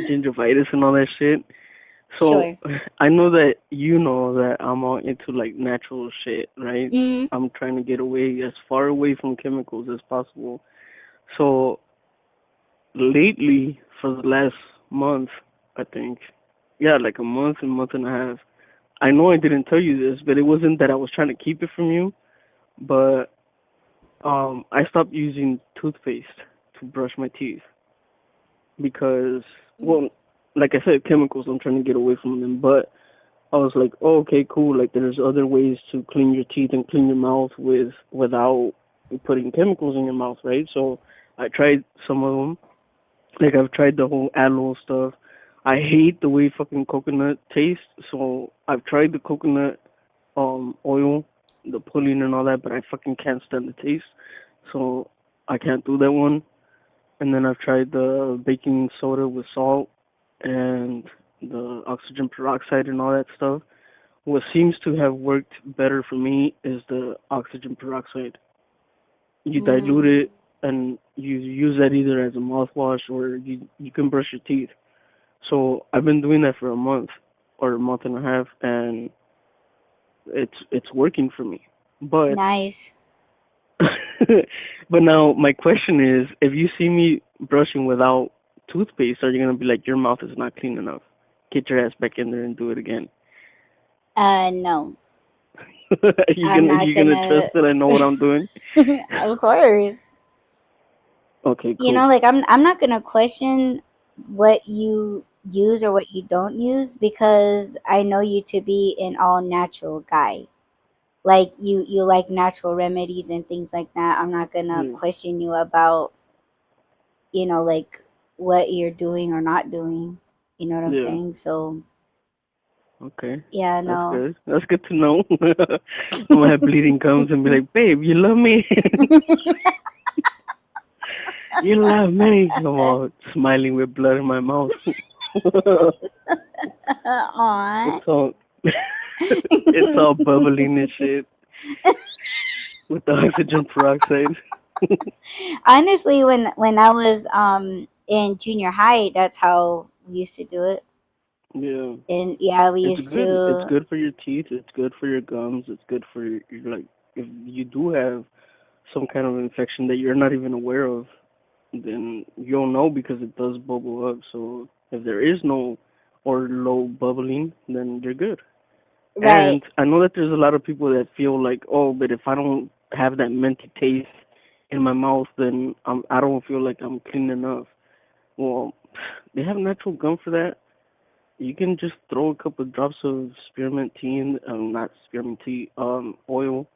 gingivitis and all that shit? So Sure. I know that you know that I'm all into like natural shit, right? Mm. I'm trying to get away as far away from chemicals as possible. So lately, for the last month, I think, yeah, like a month and a half. I know I didn't tell you this, but it wasn't that I was trying to keep it from you, but I stopped using toothpaste to brush my teeth because, well, like I said, chemicals. I'm trying to get away from them, but I was like, oh, okay, cool. Like, there's other ways to clean your teeth and clean your mouth without putting chemicals in your mouth, right? So I tried some of them. Like, I've tried the whole aloe stuff. I hate the way fucking coconut tastes, so I've tried the coconut oil, the pulling and all that, but I fucking can't stand the taste, so I can't do that one. And then I've tried the baking soda with salt and the oxygen peroxide and all that stuff. What seems to have worked better for me is the oxygen peroxide. You dilute Mm, it and you use that either as a mouthwash or you can brush your teeth. So I've been doing that for a month or a month and a half, and it's working for me. But nice. but now my question is, if you see me brushing without toothpaste, are you gonna be like, your mouth is not clean enough? Get your ass back in there and do it again. No, you I'm gonna not you gonna trust gonna. that I know what I'm doing? Of course. Okay, You cool. know, like I'm not gonna question what you use or what you don't use because I know you to be an all natural guy. Like you like natural remedies and things like that. I'm not gonna Yeah. question you about, like what you're doing or not doing. You know what I'm Yeah. saying? So Okay. yeah, That's no. good. That's good to know. I'm gonna have bleeding gums and be like, babe, you love me? You love me? I'm all smiling with blood in my mouth. Aw. It's all it's all bubbling and shit with the oxygen peroxide. Honestly, when I was in junior high, that's how we used to do it. Yeah. And yeah, we It's used good. It's to. good for your teeth. It's good for your gums. It's good for your like, if you do have some kind of infection that you're not even aware of, then you'll know because it does bubble up. So if there is no or low bubbling, then you're good. Right. And I know that there's a lot of people that feel like, oh, but if I don't have that minty taste in my mouth, then I don't feel like I'm clean enough. Well, they have natural gum for that. You can just throw a couple of drops of spearmint tea in, not spearmint tea, oil,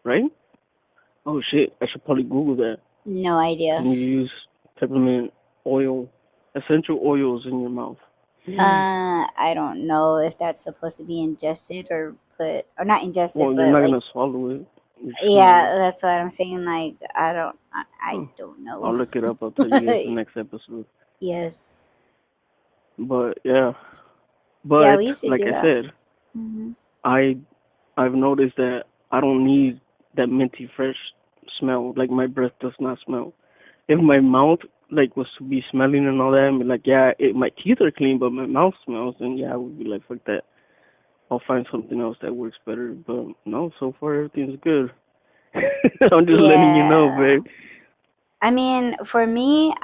right? Oh shit, I should probably Google that. No idea. Can you use peppermint oil, essential oils in your mouth? I don't know if that's supposed to be ingested or put, or not ingested, Well, you're but not like, gonna swallow it. You're just gonna. yeah, that's what I'm saying. Like, I Huh. don't I'll know. look it up. I'll tell you guys the next episode. Yes. But yeah, Yeah, but we used to like do I that. said, Hmm. I I've noticed that I don't need that minty fresh smell. Like, my breath does not smell. If my mouth like was to be smelling and all that, and be like, yeah, my teeth are clean, but my mouth smells, then yeah, I would be like, fuck that. I'll find something else that works better. But no, so far everything's good. I'm just letting you know, Yeah. babe. I mean, for me,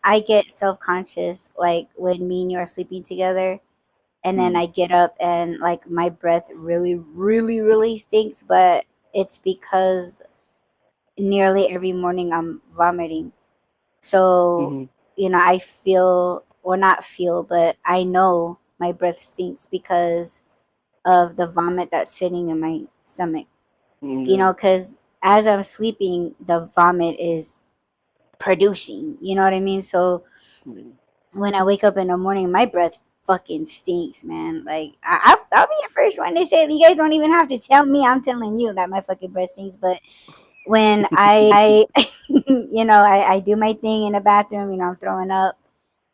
I get self conscious like when me and you are sleeping together, and then Hmm. I get up and like my breath really, really, really stinks. But it's because nearly every morning I'm vomiting. So, Hmm. I feel, or not feel, but I know my breath stinks because of the vomit that's sitting in my stomach. Yeah. Because as I'm sleeping, the vomit is producing. You know what I mean? So Hmm. when I wake up in the morning, my breath fucking stinks, man. Like I'll be the first one to say, you guys don't even have to tell me. I'm telling you that my fucking breath stinks. But when I, I do my thing in the bathroom. I'm throwing up,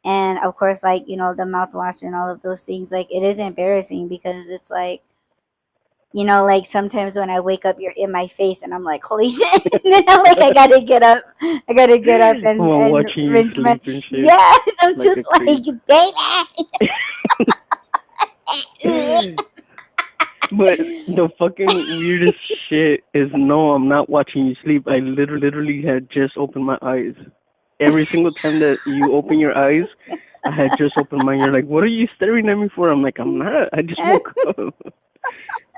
and of course, like the mouthwash and all of those things. Like it is embarrassing because it's like. Like sometimes when I wake up, you're in my face, and I'm like, "Holy shit!" And then I'm like, "I gotta get up. I gotta get up I'm and watching you rinse my." sleep and shit Yeah, and I'm like just a like, creep. "Baby." But the fucking weirdest shit is, no, I'm not watching you sleep. I literally had just opened my eyes. Every single time that you open your eyes, I had just opened mine. You're like, what are you staring at me for? I'm like, I'm not. I just woke up.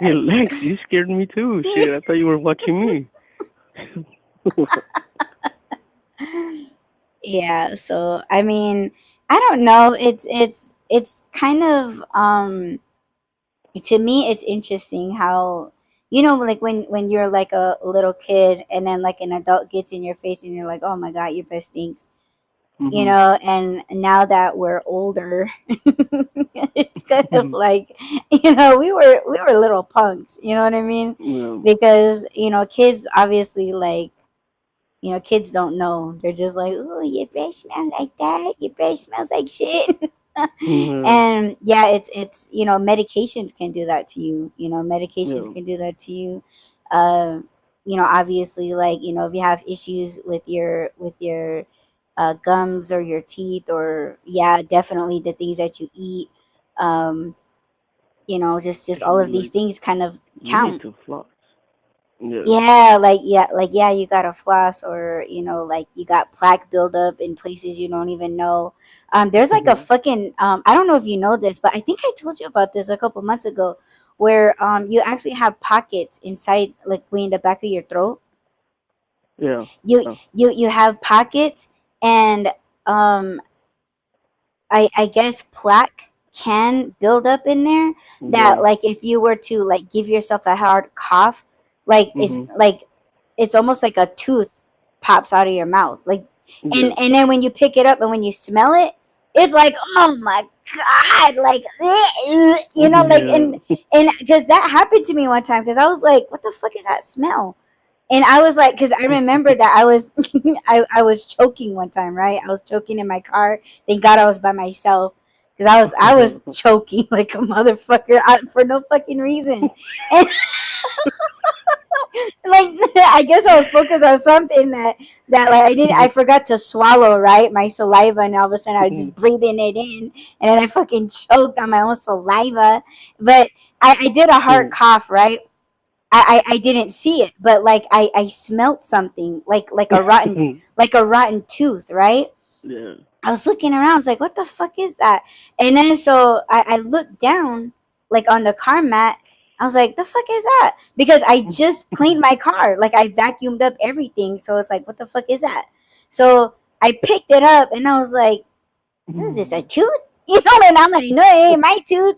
Relax. You scared me too. Shit, I thought you were watching me. Yeah, so I mean, I don't know. It's kind of to me it's interesting how like when you're like a little kid and then like an adult gets in your face and you're like, "Oh my god, your breath stinks." Mhm. And now that we're older, it's kind of like, we were little punks, you know what I mean? Yeah. Because, kids obviously, like, kids don't know. They're just like, "Ooh, your breath smells like that. Your breath smells like shit." Yeah. And yeah, it's medications can do that to you. Medications Yeah. can do that to you. Um, obviously, like, if you have issues with your gums or your teeth, or yeah, definitely the things that you eat. Um, just all of these Like things kind of you need count. to floss. Yeah. Yeah, you got a floss, or like you got plaque buildup in places you don't even know. There's like a Mhm. fucking I don't know if you know this, but I think I told you about this a couple months ago, where you actually have pockets inside, like way in the back of your throat. Yeah. You Yeah. you have pockets, and um I guess plaque can build up in there, that Yeah. like if you were to like give yourself a hard cough, like Mhm. it's almost like a tooth pops out of your mouth, like, and Yeah. and then when you pick it up and when you smell it, it's like, oh my god, like, like, and Yeah. and because that happened to me one time, because I was like, what the fuck is that smell? And I was like, because I remember that I was I was choking one time, right? I was choking in my car. Thank God I was by myself, because I was choking like a motherfucker, for no fucking reason. And like, I guess I was focused on something that like I forgot to swallow, right, my saliva, and all of a sudden I was just breathing it in, and then I fucking choked on my own saliva. But I did a hard cough, right? I didn't see it, but like I smelt something, like a rotten tooth, right? Yeah. I was looking around, I was like, what the fuck is that? And then so I looked down, like on the car mat. I was like, the fuck is that? Because I just cleaned my car. Like, I vacuumed up everything. So it's like, what the fuck is that? So I picked it up and I was like, what is this, a tooth? And I'm like, no, it ain't my tooth.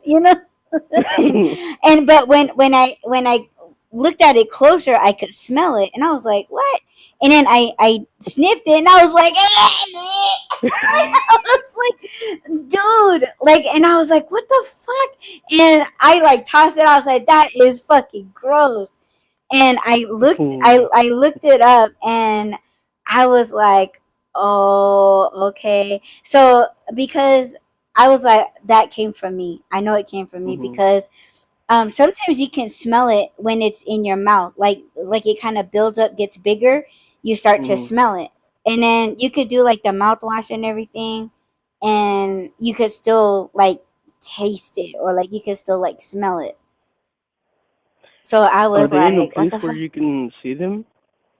And but when I looked at it closer, I could smell it, and I was like, "What?" And then I sniffed it, and I was like, I was like, "Dude!" Like, and I was like, "What the fuck?" And I like tossed it. I was like, "That is fucking gross." And I looked it up, and I was like, "Oh, okay." So because I was like, that came from me. I know it came from me Mhm. because sometimes you can smell it when it's in your mouth, like it kind of builds up, gets bigger. You start to Mhm. smell it, and then you could do like the mouthwash and everything, and you could still like taste it, or like you could still like smell it. So I Are was they in a like, what place the where fuck? you can see them?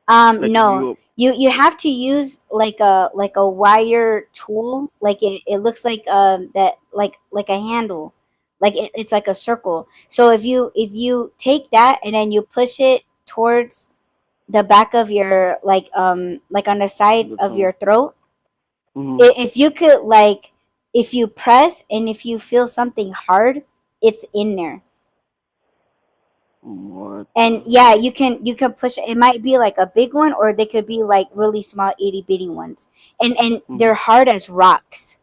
Like if No. you. You have to use like a wire tool. Like it looks like that, like a handle. Like it's like a circle. So if you take that and then you push it towards the back of your, like on the side The of tongue. your throat, Mhm. if you could, like, if you press and if you feel something hard, it's in there. What And the yeah, heck? you can push it. It might be like a big one, or they could be like really small, itty bitty ones, and they're Mhm. hard as rocks.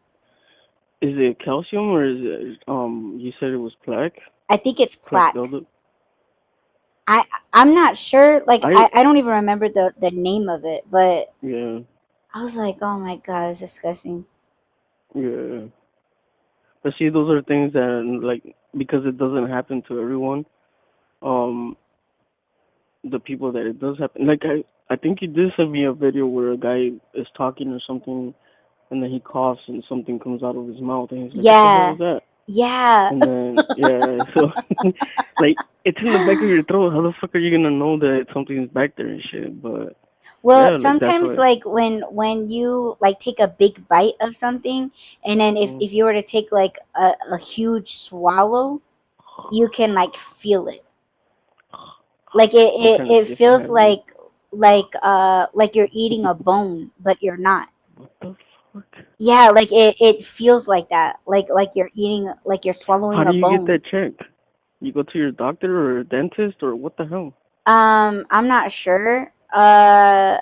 Is it calcium or is it you said it was plaque? I think it's Plaque plaque. buildup? I'm not sure, like, I I don't even remember the name of it, but yeah, I was like, oh my god, it's disgusting. yeah. But see those are things that like because it doesn't happen to everyone, um the people that it does happen like I think you did send me a video where a guy is talking or something and then he coughs and something comes out of his mouth and he's like, what the hell Yeah, was that? yeah. And then yeah, so like it's in the back of your throat. How the fuck are you gonna know that something's back there and shit? But Well, yeah, like that's sometimes, why. like, when you like take a big bite of something, and then if Mm, if you were to take like a huge swallow, you can like feel it. Like it, it, what kind of it gift I feels have you? like, like you're eating a bone, but you're not. What the fuck? Yeah, like it feels like that. Like you're eating, like you're How swallowing do a you get bone. that checked? You go to your doctor or a dentist or what the hell? I'm not sure. I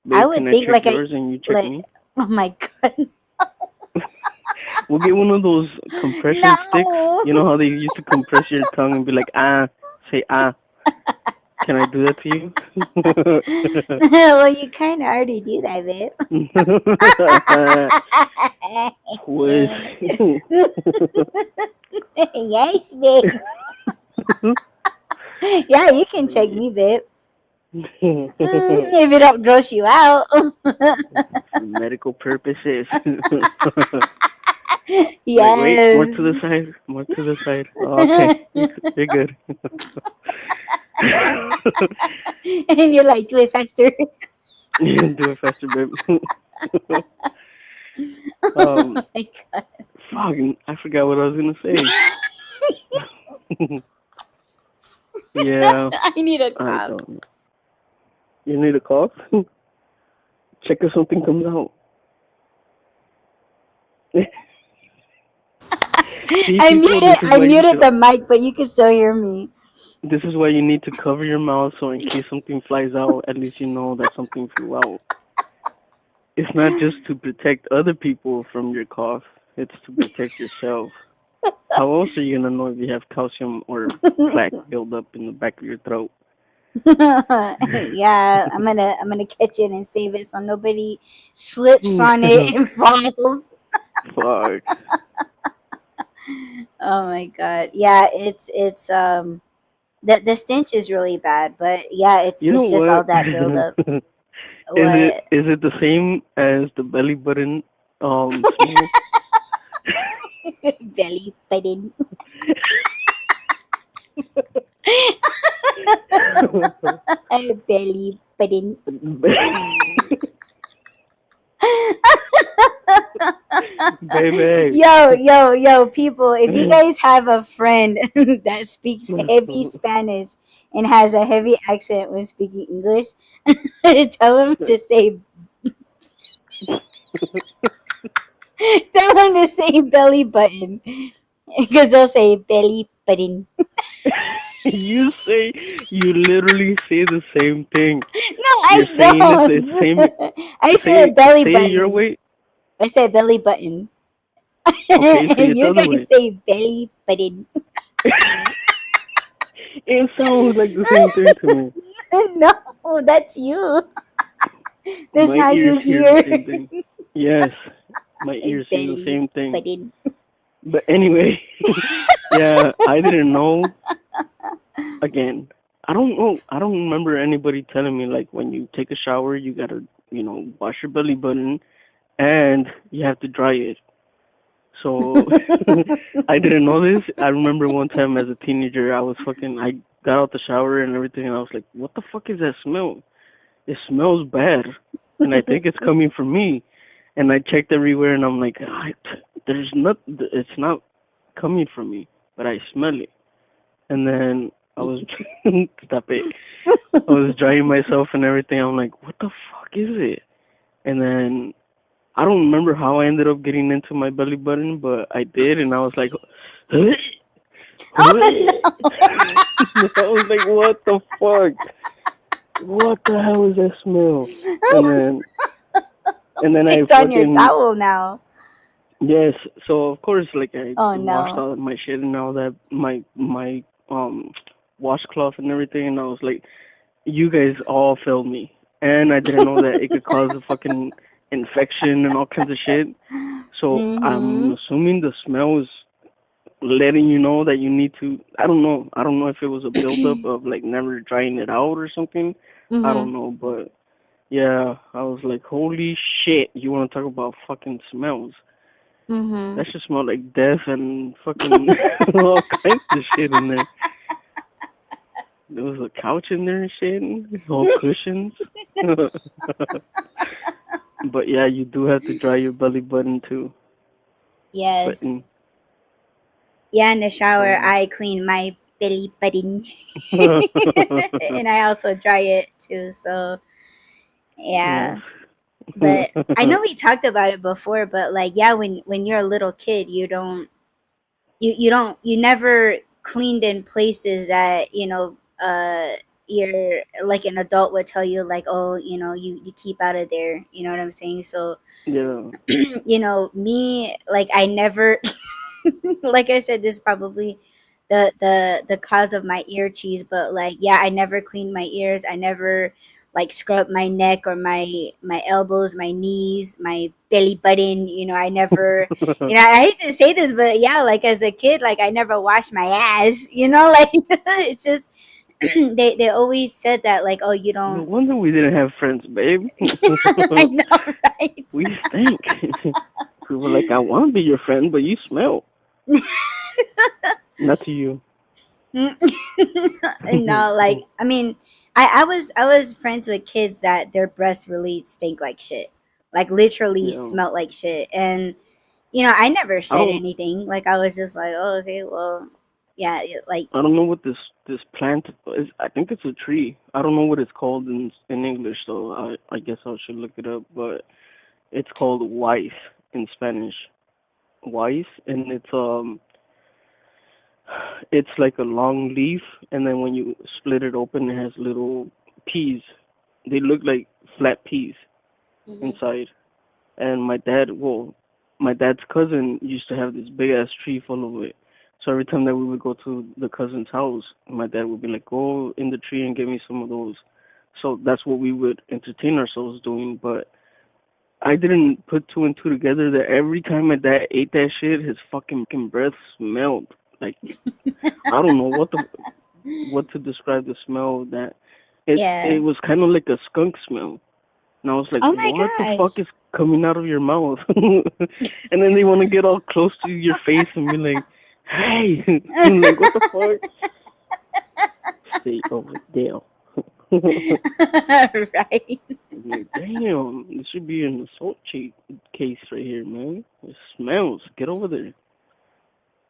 Babe, can would I think check like yours and you check like me? oh my god. We'll get one of those compression sticks. No. You know how they used to compress your tongue and be like, ah, say ah. Can I do that to you? Well, you kind of already do that, babe. Pues. Yes, babe. Yeah, you can check me, babe. If it don't gross you out. For medical purposes. Like, wait, more Yes. to the side, more to the side. Oh, okay, you're good. And you're like, do it faster. Do it faster, babe. Oh um, my god. fuck, I forgot what I was gonna say. Yeah, I need a I cough. don't know. You need a cough? Check if something comes out. See, people, this is I why you muted should. the mic, but you can still hear me. This is why you need to cover your mouth so in case something flies out, at least you know that something flew out. It's not just to protect other people from your cough, it's to protect yourself. How else are you gonna know if you have calcium or plaque buildup in the back of your throat? Yeah, I'm gonna catch it and save it so nobody slips on it and falls. Fuck. Oh my god. Yeah, it's the stench is really bad, but yeah, You know it's just all what? that buildup. Is What? it the same as the belly button smell? Belly button. Belly button. Baby. Yo, people, if you guys have a friend that speaks heavy Spanish and has a heavy accent when speaking English, tell them to say tell them to say belly button because they'll say belly button. You literally say the same thing. No, You're I saying it the same. don't. I said belly Say it your button. way. I said belly button. Okay, say it the You other guys way. say belly button. It sounds like the same thing to me. No, that's you. That's My how ears you hear the hear. same thing. Yes, my ears hear the Belly same thing. button. But anyway, yeah, I didn't know. Again, I don't know. I don't remember anybody telling me like when you take a shower, you gotta, wash your belly button and you have to dry it. So I didn't know this. I remember one time as a teenager, I got out the shower and everything, and I was like, "What the fuck is that smell? It smells bad," and I think it's coming from me. And I checked everywhere, and I'm like, "There's not. It's not coming from me, but I smell it." And then I was stop it. I was drying myself and everything. I'm like, "What the fuck is it?" And then I don't remember how I ended up getting into my belly button, but I did, and I was like, I Oh was like, what the fuck? What the hell is that smell? And no! then, and then I It's on your fucking, towel now. yes. So of course, like I Oh washed no. all my shit and all that, my washcloth and everything, and I was like, you guys all failed me, and I didn't know that it could cause a fucking infection and all kinds of shit. So I'm Mm-hmm. assuming the smell is letting you know that you need to. I don't know. I don't know if it was a buildup of like never drying it out or something. I Mm-hmm. don't know, but yeah, I was like, holy shit! You want to talk about fucking smells? Mm-hmm. That should smell like death and fucking all kinds of shit in there. There was a couch in there and shit, all cushions. But yeah, you do have to dry your belly button too. Yes. Button. Yeah, in the shower, So I clean my belly button. And I also dry it too. So Nice. yeah. But I know we talked about it before, but like yeah, when you're a little kid, you never cleaned in places that you're like an adult would tell you like, oh, you keep out of there, you know what I'm saying? So Yeah. me, like I never like I said, this is probably the cause of my ear cheese, but like yeah, I never cleaned my ears. I never like scrub my neck or my elbows, my knees, my belly button. I never. I hate to say this, but yeah, like as a kid, like I never washed my ass. Like it's just they always said that like, oh, you No don't. wonder we didn't have friends, babe. I know, right? We stink. We were like, I want to be your friend, but you smell. Not to you. No, like I mean, I was friends with kids that their breasts really stink like shit, like literally Yeah. smelled like shit, and I never I said don't. anything. Like I was just like, oh, okay, well, yeah, like I don't know what this plant is. I think it's a tree. I don't know what it's called in English, so I guess I should look it up. But it's called Weiss in Spanish. Weiss, and it's like a long leaf, and then when you split it open, it has little peas. They look like flat peas hmm inside. And my dad's cousin used to have this big ass tree full of it. So every time that we would go to the cousin's house, my dad would be like, "Go in the tree and get me some of those." So that's what we would entertain ourselves doing. But I didn't put two and two together that every time my dad ate that shit, his fucking breath smelled like I don't know what to describe the smell of that. It yeah. was kind of like a skunk smell. And I was like, Oh my what the fuck gosh. is coming out of your mouth? And then they want to get all close to your face and be like, hey, I'm like, what the fuck? Stay over there. Right. I'm like, damn, this should be an assault case right here, man. It smells. Get over there.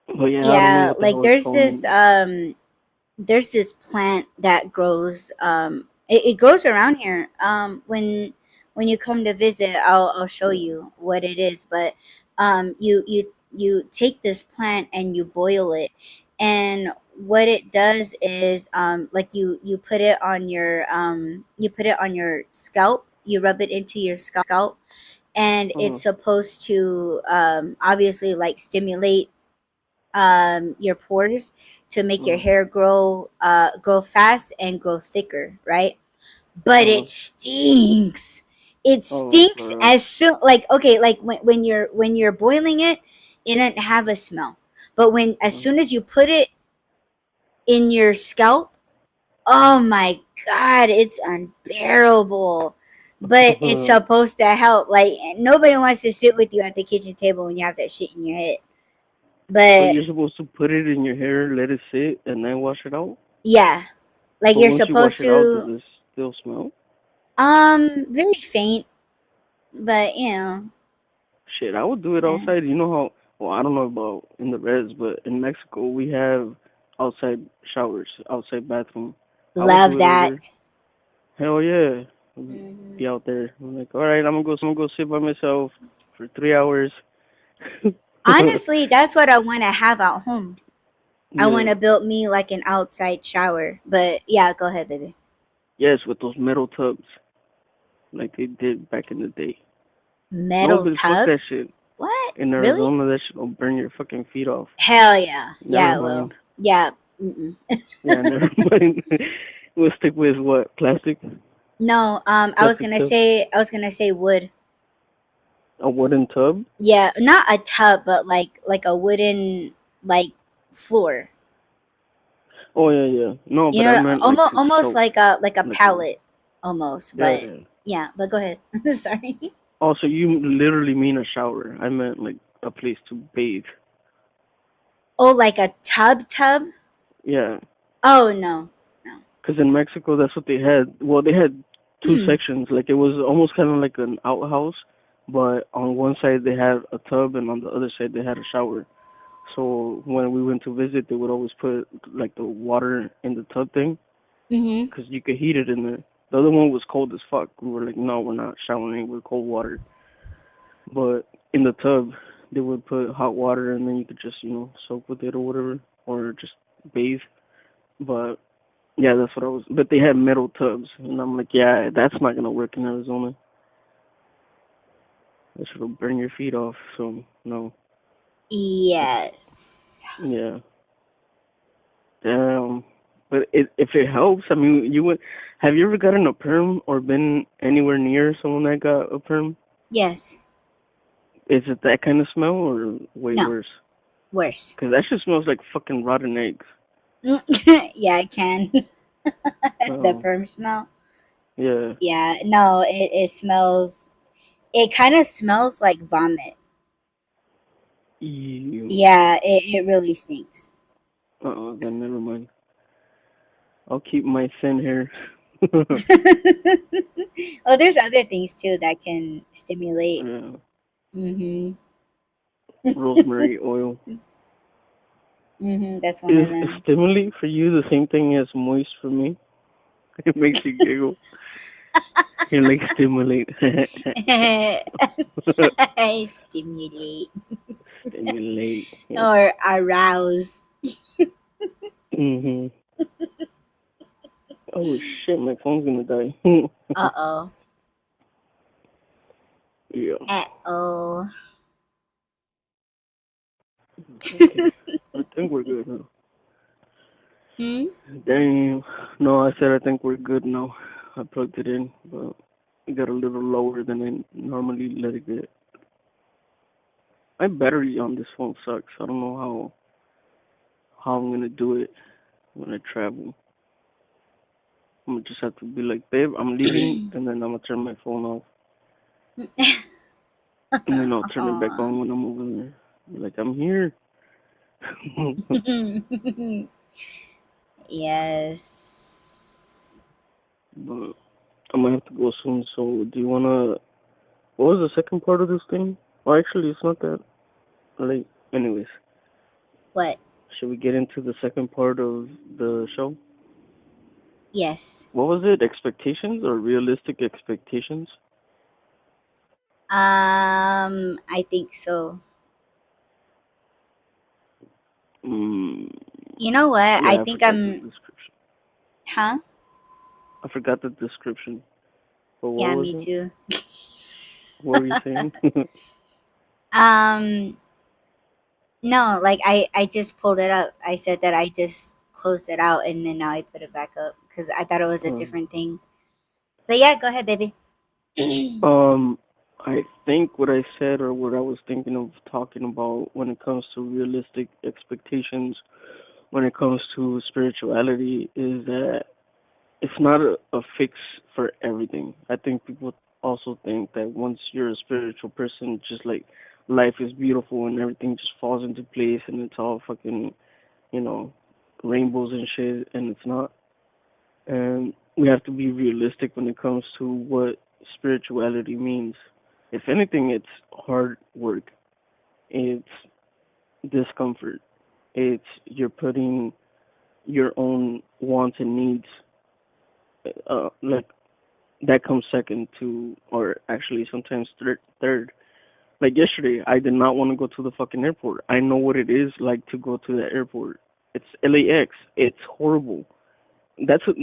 But yeah, I don't know Yeah, what the like hell it's called. there's this plant that grows it grows around here. When you come to visit, I'll show Yeah. you what it is, but you take this plant and you boil it, and what it does is like you put it on your scalp, you rub it into your scalp, and Uh-huh. it's supposed to obviously like stimulate your pores to make your Uh-huh. hair grow fast and grow thicker, right? But Uh-huh. it stinks. It Oh, stinks for real. as soon, like okay, like when you're boiling it, it doesn't have a smell. But when as Uh-huh. soon as you put it in your scalp, oh my god, it's unbearable. But it's supposed to help. Like nobody wants to sit with you at the kitchen table when you have that shit in your head. So But you're supposed to put it in your hair, let it sit, and then wash it out? yeah, like But you're once you wash supposed it out, does to it still smell? very faint, but Shit, I would do it yeah. outside. You know how? Well, I don't know about in the res, but in Mexico we have outside showers, outside bathroom. I would Love do it over there. that. Hell yeah, hmm be out there. I'm like, all right, I'm gonna go sit by myself for 3 hours. Honestly, that's what I want to have at home. I want Yeah. to build me like an outside shower. But yeah, go ahead, baby. Yes, with those metal tubs, like they did back in the day. No, Metal but fuck that tubs? shit. What? In Really? Arizona, that shit will burn your fucking feet off. Hell yeah. Never Yeah, it will. mind. Yeah. Mm-mm. Yeah, never mind. We'll stick with what? Plastic? No, Plastic tub? I was gonna say wood. A wooden tub? Yeah, not a tub, but like a wooden like floor. Oh yeah, yeah. No, You but I know, meant like to almost soak. like a Like a pallet, almost. yeah, But yeah. yeah, but go ahead. Sorry. Also, you literally mean a shower. I meant like a place to bathe. Oh, like a tub? Yeah, Oh no, no. because in Mexico that's what they had. Well, they had two Hmm. sections. Like it was almost kind of like an outhouse, but on one side they had a tub and on the other side they had a shower. So when we went to visit, they would always put like the water in the tub thing Mhm. because you could heat it in there. The other one was cold as fuck. We were like, no, we're not showering with cold water. But in the tub, they would put hot water and then you could just, soak with it or whatever, or just bathe. But yeah, that's what I was. But they had metal tubs, and I'm like, yeah, that's not gonna work in Arizona. That should burn your feet off. So no, that's Yes. yeah. Damn. But if it helps, I mean, you would. Have you ever gotten a perm or been anywhere near someone that got a perm? Yes. Is it that kind of smell or way No. worse? Worse. 'Cause that shit smells like fucking rotten eggs. Yeah, I can. The Oh, perm smell. yeah. Yeah. No, it smells. It kind of smells like vomit. Ew. Yeah, it really stinks. Then never mind. I'll keep my thin hair. Oh, there's other things too that can stimulate. Yeah. Mhm. Rosemary oil. Mhm. That's one of Is them. stimulate for you the same thing as moist for me? It makes you giggle. You're like stimulate. Stimulate Stimulate. Yeah. or arouse. Mhm. Oh shit, my phone's gonna die. Uh oh. Yeah. Uh oh. Okay. I think we're good now. Hmm? Damn. No, I said I think we're good now. I plugged it in, but it got a little lower than I normally let it get. My battery on this phone sucks. I don't know how I'm gonna do it when I travel. I'm gonna just have to be like, babe, I'm leaving, and then I'm gonna turn my phone off, and then I'll turn it back Aw. on when I'm over there. Be like, I'm here. Yes. But I'm gonna have to go soon. So, do you wanna? What was the second part of this thing? Well, actually, it's not that late. Anyways, What? should we get into the second part of the show? Yes. What was it? Expectations or realistic expectations? I think so. Mm, You know what? I yeah, I think forgot the I'm. description. Huh? I forgot the description. But what Yeah, was me it? too. What were you saying? Um, no, like I just pulled it up. I said that I just closed it out and then now I put it back up because I thought it was a um, different thing. But yeah, go ahead, baby. um, I think what I said or what I was thinking of talking about when it comes to realistic expectations, when it comes to spirituality, is that it's not a fix for everything. I think people also think that once you're a spiritual person, just like life is beautiful and everything just falls into place and it's all fucking, you know, rainbows and shit, and it's not. And we have to be realistic when it comes to what spirituality means. If anything, it's hard work. It's discomfort. It's you're putting your own wants and needs, like that comes second to, or actually sometimes third. Like yesterday, I did not want to go to the fucking airport. I know what it is like to go to the airport. It's LAX. It's horrible. That's a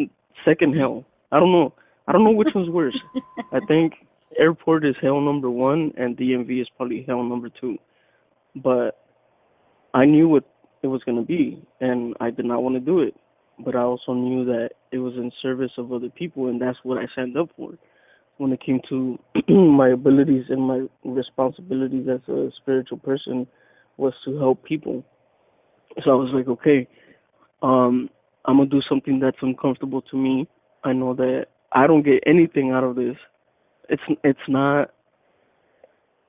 second hell. I don't know. I don't know which one's worse. I think airport is hell number one, and DMV is probably hell number two. But I knew what it was gonna be, and I did not want to do it. But I also knew that it was in service of other people, and that's what I signed up for. When it came to my abilities and my responsibilities as a spiritual person, was to help people. So I was like, okay, um, I'm gonna do something that's uncomfortable to me. I know that I don't get anything out of this. It's not.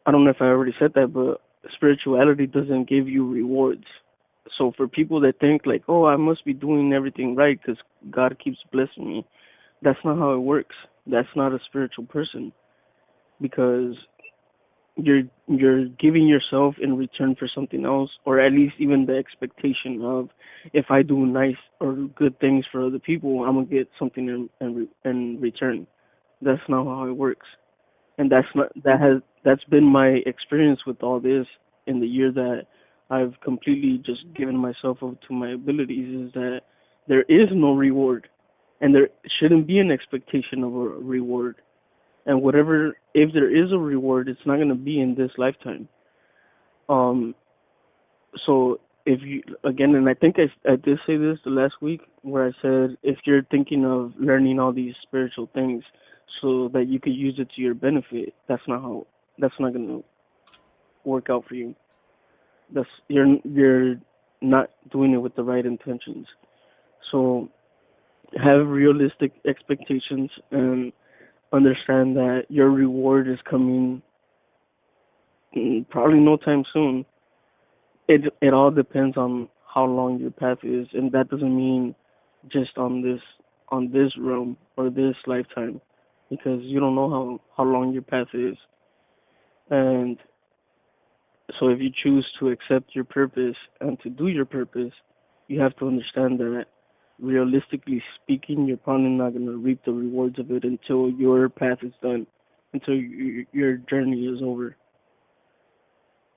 I don't know if I already said that, but spirituality doesn't give you rewards. So for people that think like, oh, I must be doing everything right because God keeps blessing me, that's not how it works. That's not a spiritual person because you're giving yourself in return for something else, or at least even the expectation of, if I do nice or good things for other people, I'm gonna get something in return. That's not how it works, and that's been my experience with all this in the year that I've completely just given myself over to my abilities. Is that there is no reward, and there shouldn't be an expectation of a reward. And whatever, if there is a reward, it's not gonna be in this lifetime. Um, so if you again, and I think I did say this the last week where I said if you're thinking of learning all these spiritual things so that you could use it to your benefit, that's not gonna work out for you. You're not doing it with the right intentions. So have realistic expectations and understand that your reward is coming, probably no time soon. It all depends on how long your path is, and that doesn't mean just on this realm or this lifetime, because you don't know how long your path is. And so if you choose to accept your purpose and to do your purpose, you have to understand that realistically speaking, you're probably not going to reap the rewards of it until your path is done, until your journey is over.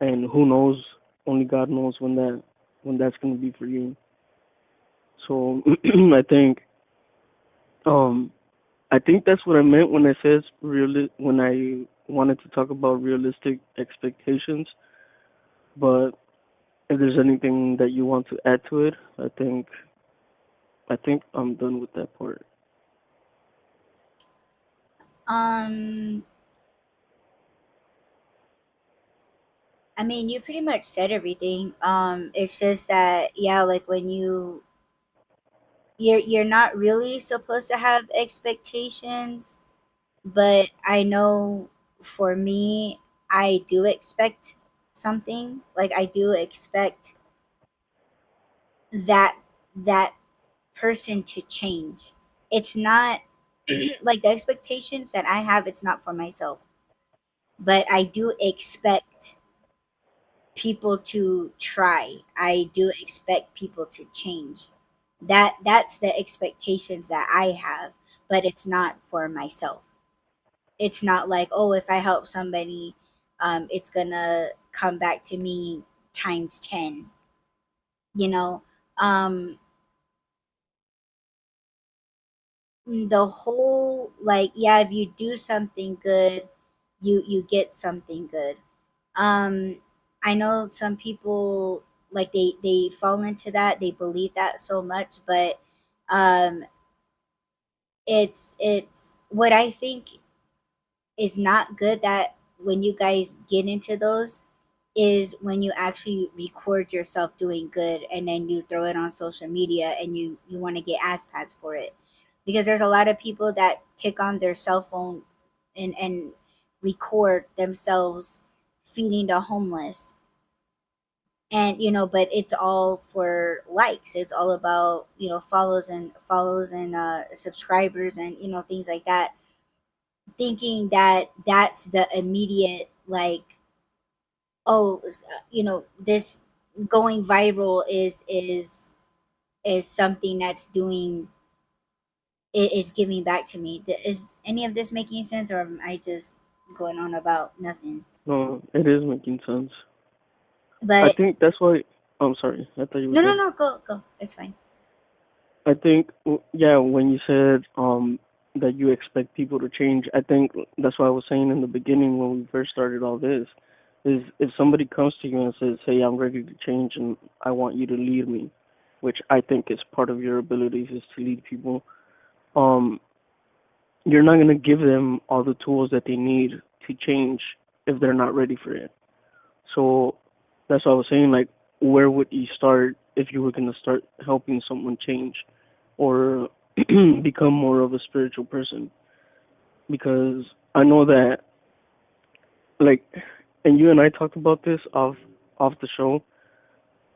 And who knows? Only God knows when that's going to be for you. So I think um I think that's what I meant when I said when I wanted to talk about realistic expectations. But if there's anything that you want to add to it, I think I'm done with that part. Um, I mean, you pretty much said everything. It's just that yeah, like when you're not really supposed to have expectations, but I know for me, I do expect something. Like I do expect that that person to change. It's not like the expectations that I have, it's not for myself, but I do expect people to try. I do expect people to change. That's the expectations that I have, but it's not for myself. It's not like, oh, if I help somebody, it's gonna come back to me times 10, you know. Um, the whole like yeah, if you do something good, you get something good. um I know some people like they fall into that, they believe that so much, but um it's what I think is not good, that when you guys get into those is when you actually record yourself doing good and then you throw it on social media and you want to get ass pats for it, because there's a lot of people that kick on their cell phone and record themselves feeding the homeless, and but it's all for likes, it's all about follows and subscribers and things like that, thinking that that's the immediate like, oh this going viral is something that's doing is giving back to me. Is any of this making sense, or am I just going on about nothing? No, it is making sense. I But think that's why. I'm sorry. I thought you were no, no, done. no, go, it's fine. I think, yeah, when you said that you expect people to change, I think that's what I was saying in the beginning when we first started all this. Is if somebody comes to you and says, "Hey, I'm ready to change and I want you to lead me," which I think is part of your abilities is to lead people. Um, you're not gonna give them all the tools that they need to change if they're not ready for it. So that's what I was saying. Like, where would you start if you were gonna start helping someone change or become more of a spiritual person? Because I know that, like, and you and I talked about this off the show.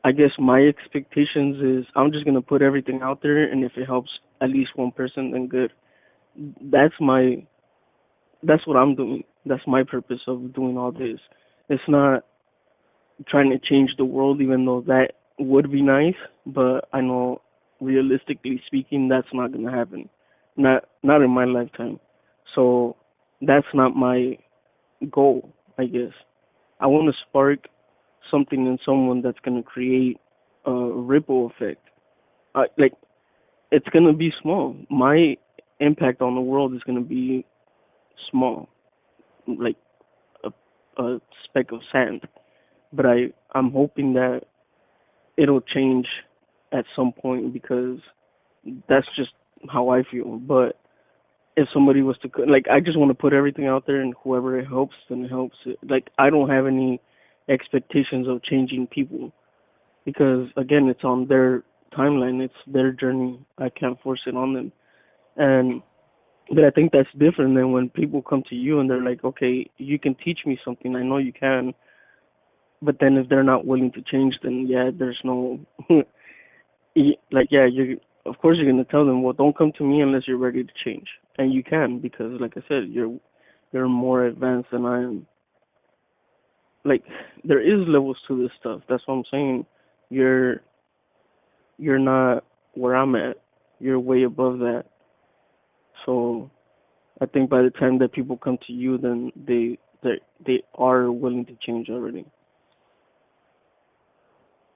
I guess my expectations is I'm just gonna put everything out there, and if it helps at least one person, then good. That's my that's what I'm doing. That's my purpose of doing all this. It's not trying to change the world, even though that would be nice. But I know, realistically speaking, that's not gonna happen. Not in my lifetime. So that's not my goal, I guess. I want to spark something in someone that's gonna create a ripple effect. Like it's gonna be small. My impact on the world is gonna be small, like a, a speck of sand. But I'm hoping that it'll change at some point because that's just how I feel. But if somebody was to like, I just want to put everything out there, and whoever it helps, then it helps. Like I don't have any expectations of changing people because again, it's on their timeline, it's their journey. I can't force it on them, and but I think that's different than when people come to you and they're like, okay, you can teach me something. I know you can, but then if they're not willing to change, then yeah, there's no like yeah, you of course you're gonna tell them, well, don't come to me unless you're ready to change, and you can because like I said, you're more advanced than I am. Like there is levels to this stuff. That's what I'm saying. You're you're not where I'm at. You're way above that. So I think by the time that people come to you, then they are willing to change already.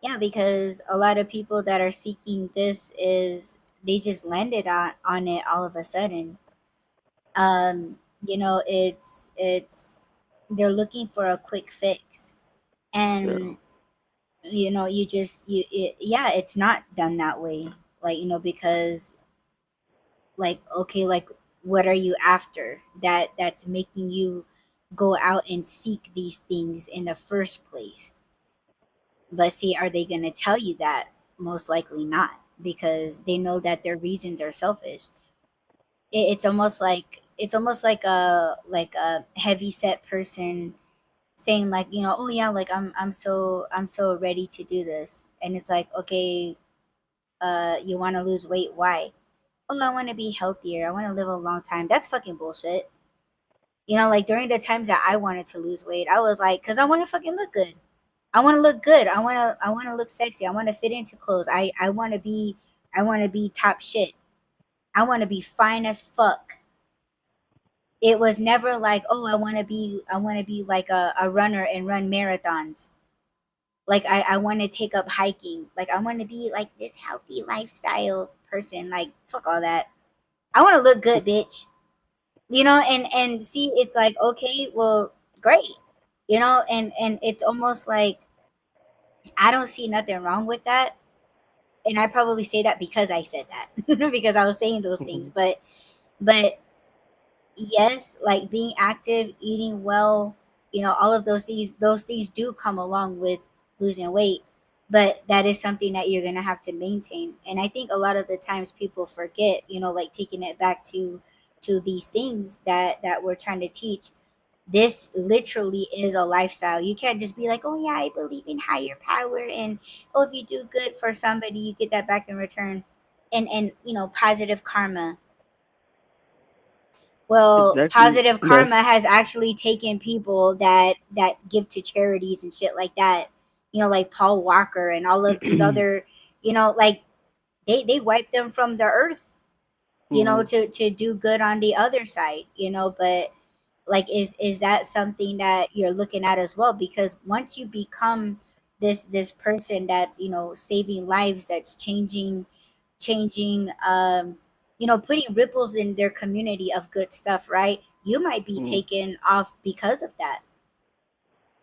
Yeah, because a lot of people that are seeking this is they just landed on it all of a sudden. It's they're looking for a quick fix, Yeah, and yeah, it's not done that way. Like, because, like, okay, like, what are you after that's making you go out and seek these things in the first place? But see, are they going to tell you that? Most likely not, because they know that their reasons are selfish. It's almost like a heavy set person saying, like, oh yeah, like, I'm so ready to do this, and it's like, okay, you want to lose weight? Why? Oh, I want to be healthier, I want to live a long time. That's fucking bullshit. Like, during the times that I wanted to lose weight, I was like, because I want to fucking look good. I want to look good. I want to look sexy. I want to fit into clothes. I want to be top shit. I want to be fine as fuck. It was never like, oh, I want to be like a runner and run marathons. Like, I want to take up hiking. Like, I want to be like this healthy lifestyle person. Like, fuck all that. I want to look good, bitch. And see, it's like, okay, well, great. And it's almost like I don't see nothing wrong with that. And I probably say that because I said that, because I was saying those things. hmm, But yes, like, being active, eating well, all of those things do come along with losing weight. But that is something that you're gonna have to maintain. And I think a lot of the times people forget, like, taking it back to these things that we're trying to teach. This literally is a lifestyle. You can't just be like, oh yeah, I believe in higher power, and oh, if you do good for somebody, you get that back in return, and positive karma. Well, exactly. positive That's karma has actually taken people that give to charities and shit like that. Like Paul Walker and all of these other, like, they wipe them from the earth, hmm, to do good on the other side. But, like, is that something that you're looking at as well? Because once you become this person that's, saving lives, that's changing, putting ripples in their community of good stuff, right? You might be hmm. taken off because of that.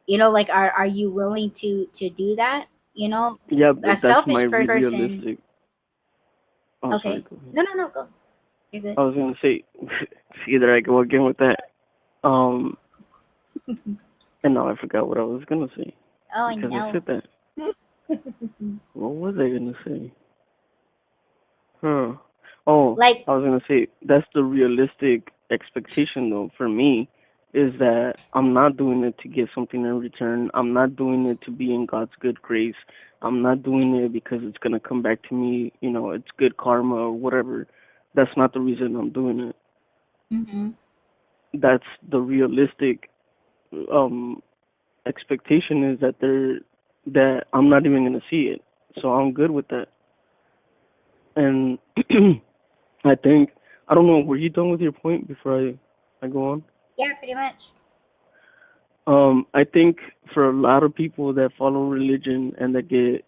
Like, are you willing to do that? you know Yeah, a that's my selfish person. realistic. Oh, sorry, Okay. go ahead. No, no, no, go. You're good. I was gonna say, either I go again with that. Um, and now I forgot what I was gonna say Oh because I no. said that. What was I gonna say? Huh. Oh, Like. I was gonna say that's the realistic expectation though for me is that I'm not doing it to get something in return. I'm not doing it to be in God's good grace. I'm not doing it because it's gonna come back to me, it's good karma or whatever. That's not the reason I'm doing it. Mhm. that's the realistic um expectation, is that I'm not even gonna see it. So I'm good with that. And I think, I don't know, were you done with your point before I go on? Yeah, pretty much. I think for a lot of people that follow religion and that get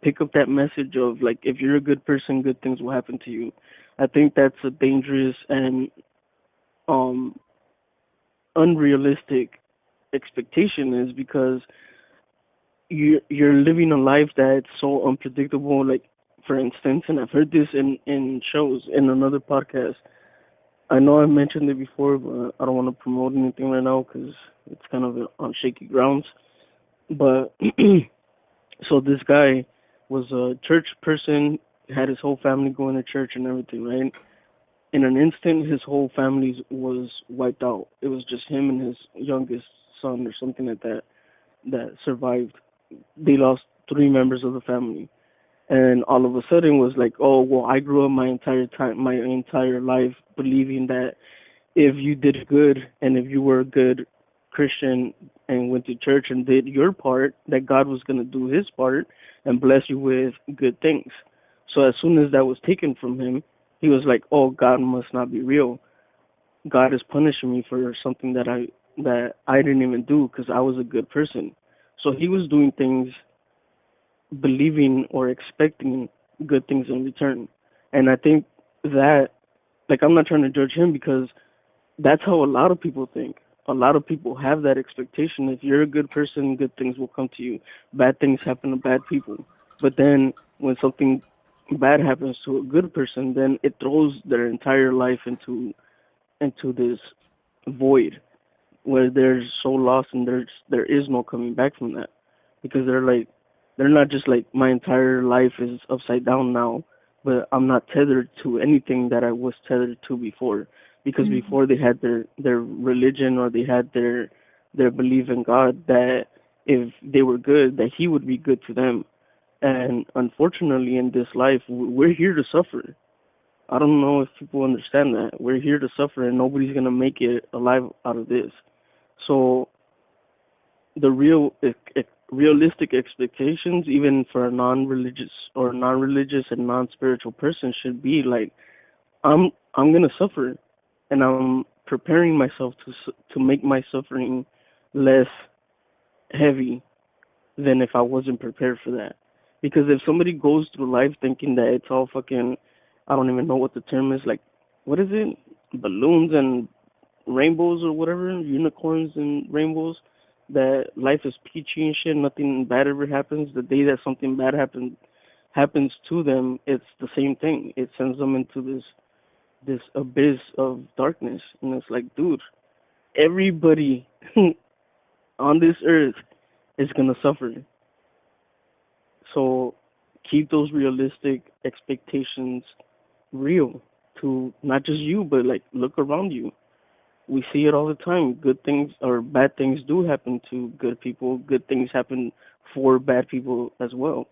pick up that message of like, if you're a good person, good things will happen to you. I think that's a dangerous and um unrealistic expectation, is because you're living a life that's so unpredictable. Like, for instance, and I've heard this in shows in another podcast. I know I mentioned it before, but I don't want to promote anything right now because it's kind of on shaky grounds. But so this guy was a church person, had his whole family going to church and everything, right? In an instant, his whole family was wiped out. It was just him and his youngest son or something like that that survived. They lost three members of the family, and all of a sudden was like, oh well, I grew up my entire life believing that if you did good and if you were a good Christian and went to church and did your part, that God was going to do his part and bless you with good things. So as soon as that was taken from him, he was like, oh, God must not be real. God is punishing me for something that I didn't even do because I was a good person. So he was doing things believing or expecting good things in return. And I think that, like, I'm not trying to judge him because that's how a lot of people think. A lot of people have that expectation. If you're a good person, good things will come to you. Bad things happen to bad people. But then when something bad happens to a good person, then it throws their entire life into this void where they're so lost and there is no coming back from that, because they're not just like, my entire life is upside down now, but I'm not tethered to anything that I was tethered to before, because Hmm. before they had their religion, or they had their belief in God, that if they were good, that he would be good to them. And unfortunately in this life, we're here to suffer. I don't know if people understand that. We're here to suffer and nobody's going to make it alive out of this. So the realistic expectations, even for a non-religious and non-spiritual person, should be like, I'm gonna suffer, and I'm preparing myself to make my suffering less heavy than if I wasn't prepared for that. Because if somebody goes through life thinking that it's all fucking, I don't even know what the term is, like, what is it, balloons and rainbows or whatever, unicorns and rainbows, that life is peachy and shit, nothing bad ever happens. The day that something bad happens to them, it's the same thing. It sends them into this abyss of darkness, and it's like, dude, everybody on this earth is gonna suffer. So keep those realistic expectations real, to not just you, but like, look around you. We see it all the time. Good things or bad things do happen to good people. Good things happen for bad people as well.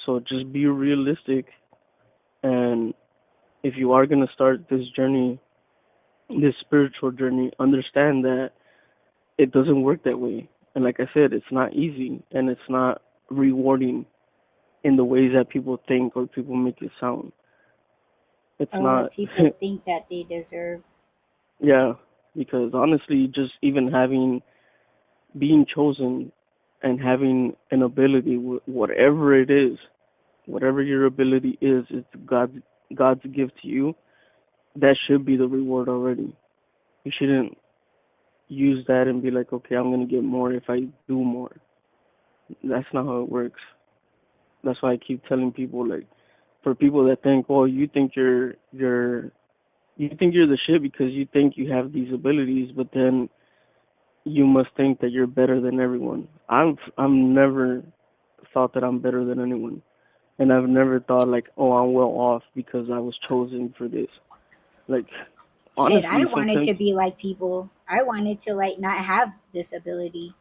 So just be realistic. And if you are going to start this journey, this spiritual journey, understand that it doesn't work that way. And like I said, it's not easy and it's not rewarding in the ways that people think or people make it sound. It's Or what not. people think that they deserve. Yeah, because honestly, just even having being chosen and having an ability, whatever it is, whatever your ability is, it's God's gift to you. That should be the reward already. You shouldn't use that and be like, okay, I'm gonna get more if I do more. That's not how it works. That's why I keep telling people, like, for people that think, oh, you think you're the shit because you think you have these abilities, but then you must think that you're better than everyone. I'm never thought that I'm better than anyone, and I've never thought like, oh, I'm well off because I was chosen for this. Like, Shit, I honestly, wanted sometimes, to be like people. I wanted to like not have this ability.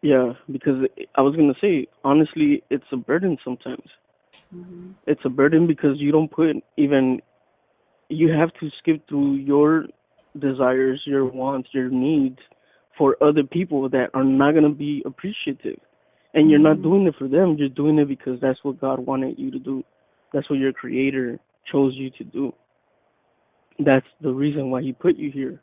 yeah, because I was gonna say, honestly, it's a burden sometimes. Hmm. It's a burden because you don't put even, you have to skip through desires, your wants, your needs for other people that are not going to be appreciative. And you're not Mm-hmm. doing it for them, you're doing it because that's what God wanted you to do. That's what your creator chose you to do. That's the reason why he put you here.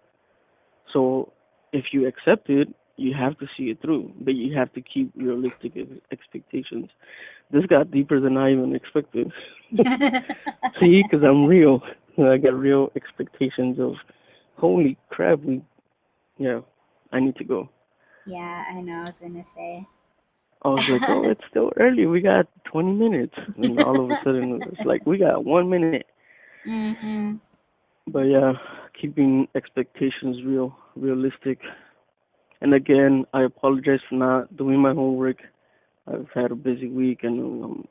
So if you accept it, you have to see it through, but you have to keep realistic expectations. This got deeper than I even expected. See, because I'm real. I got real expectations of, holy crap, yeah, I need to go. Yeah, I know. I was gonna say. I was like, oh, it's still early. We got 20 minutes. And all of a sudden, it's like, we got 1 minute. Mm-hmm. But yeah, keeping expectations realistic. And again, I apologize for not doing my homework. I've had a busy week, and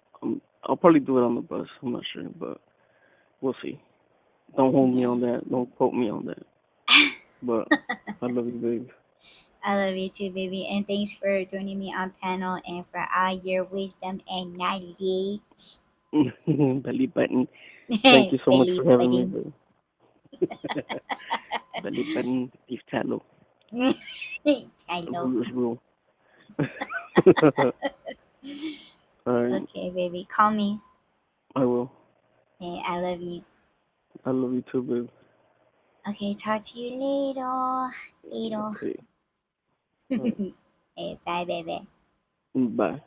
I'll probably do it on the bus. I'm not sure, but we'll see. Don't hold me on Yes. that. Don't quote me on that. But I love you, babe. I love you too, baby. And thanks for joining me on panel and for all your wisdom and knowledge. Belly button. Thank you so much Belly for having me, button. babe. Belly button, beef tallow. Hello. Rule is rule. All right, Okay, baby. Call me. I will. Hey, I love you. I love you too, babe. Okay, talk to you later. Later. Okay. All right. Hey, bye, baby. Bye.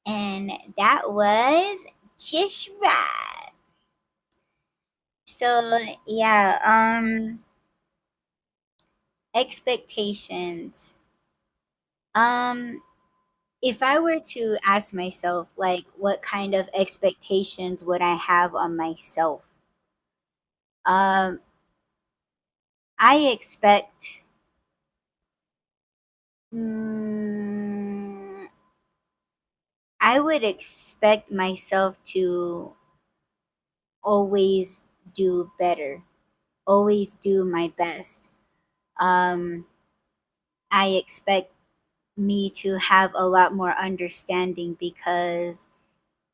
And that was just right. So yeah, expectations. Um, if I were to ask myself, like, what kind of expectations would I have on myself? Um, I expect. Mm, I would expect myself to always do better, always do my best. Um, I expect me to have a lot more understanding because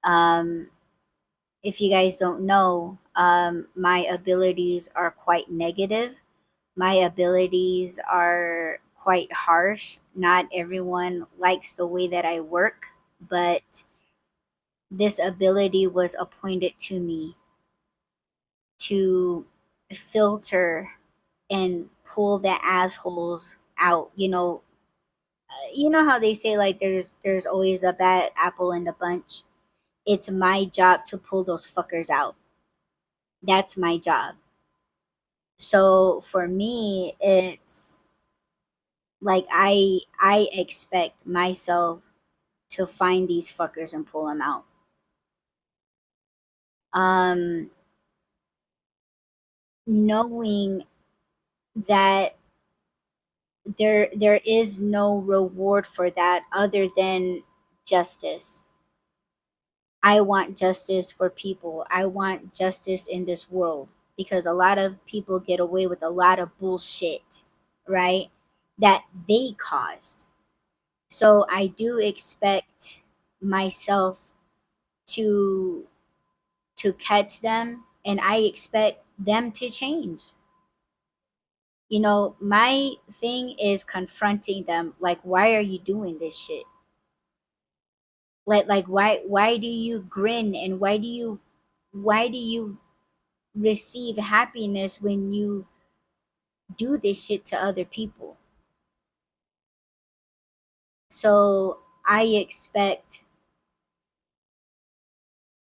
um, if you guys don't know, my abilities are quite negative. My abilities are quite harsh. Not everyone likes the way that I work, but this ability was appointed to me to filter and pull the assholes out. You know how they say like there's always a bad apple in the bunch. It's my job to pull those fuckers out. That's my job. So for me, it's like I expect myself to find these fuckers and pull them out. Um, knowing that there is no reward for that other than justice. I want justice for people. I want justice in this world because a lot of people get away with a lot of bullshit, right? That they caused. So I do expect myself to catch them and I expect them to change. My thing is confronting them like why are you doing this shit? Like why do you grin and why do you receive happiness when you do this shit to other people? So I expect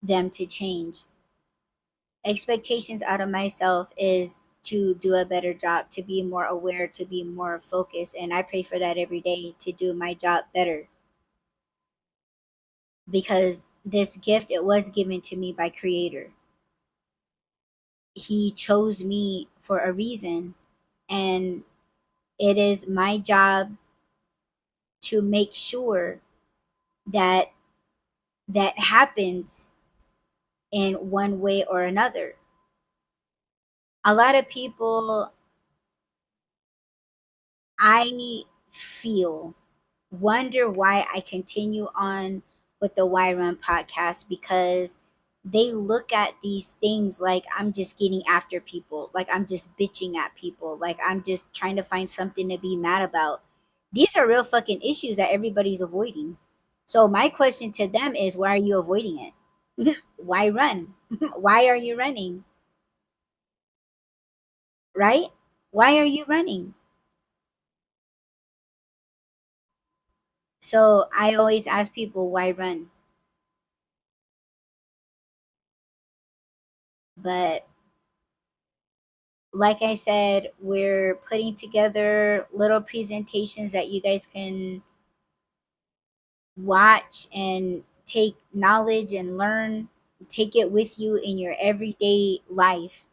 them to change. Expectations out of myself is to do a better job, to be more aware, to be more focused, and I pray for that every day to do my job better because this gift it was given to me by creator. He chose me for a reason, and it is my job to make sure that that happens in one way or another. A lot of people, I feel, wonder why I continue on with the Why Run podcast because they look at these things like I'm just getting after people, like I'm just bitching at people, like I'm just trying to find something to be mad about. These are real fucking issues that everybody's avoiding. So my question to them is, why are you avoiding it? Why run? Why are you running? Right? Why are you running? So I always ask people, why run? But like I said, we're putting together little presentations that you guys can watch and take knowledge and learn, take it with you in your everyday life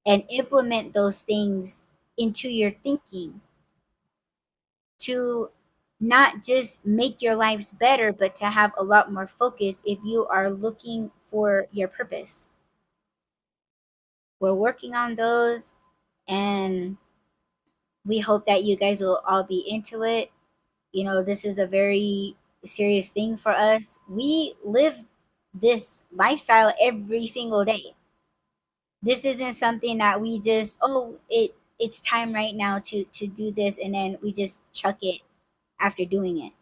and implement those things into your thinking to not just make your lives better, but to have a lot more focus if you are looking for your purpose. We're working on those, and we hope that you guys will all be into it. You know, this is a very serious thing for us. We live this lifestyle every single day. This isn't something that we just, oh, it's time right now to do this, and then we just chuck it after doing it.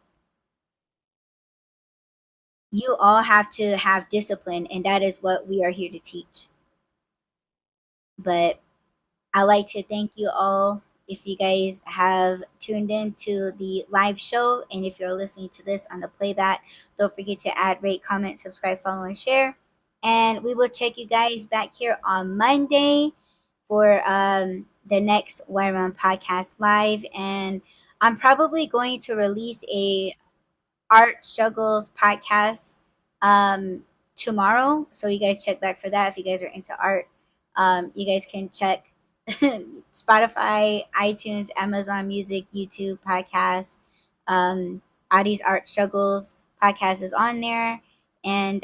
You all have to have discipline, and that is what we are here to teach. But I like to thank you all. If you guys have tuned in to the live show, and if you're listening to this on the playback, don't forget to add, rate, comment, subscribe, follow, and share. And we will check you guys back here on Monday for the next Why Run podcast live. And I'm probably going to release a art struggles podcast tomorrow, so you guys check back for that. If you guys are into art, you guys can check Spotify, iTunes, Amazon Music, YouTube podcast. Audie's art struggles podcast is on there. And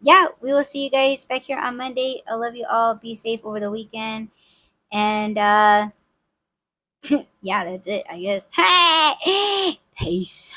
yeah, we will see you guys back here on Monday. I love you all. Be safe over the weekend. And yeah, that's it, I guess. Hey, peace.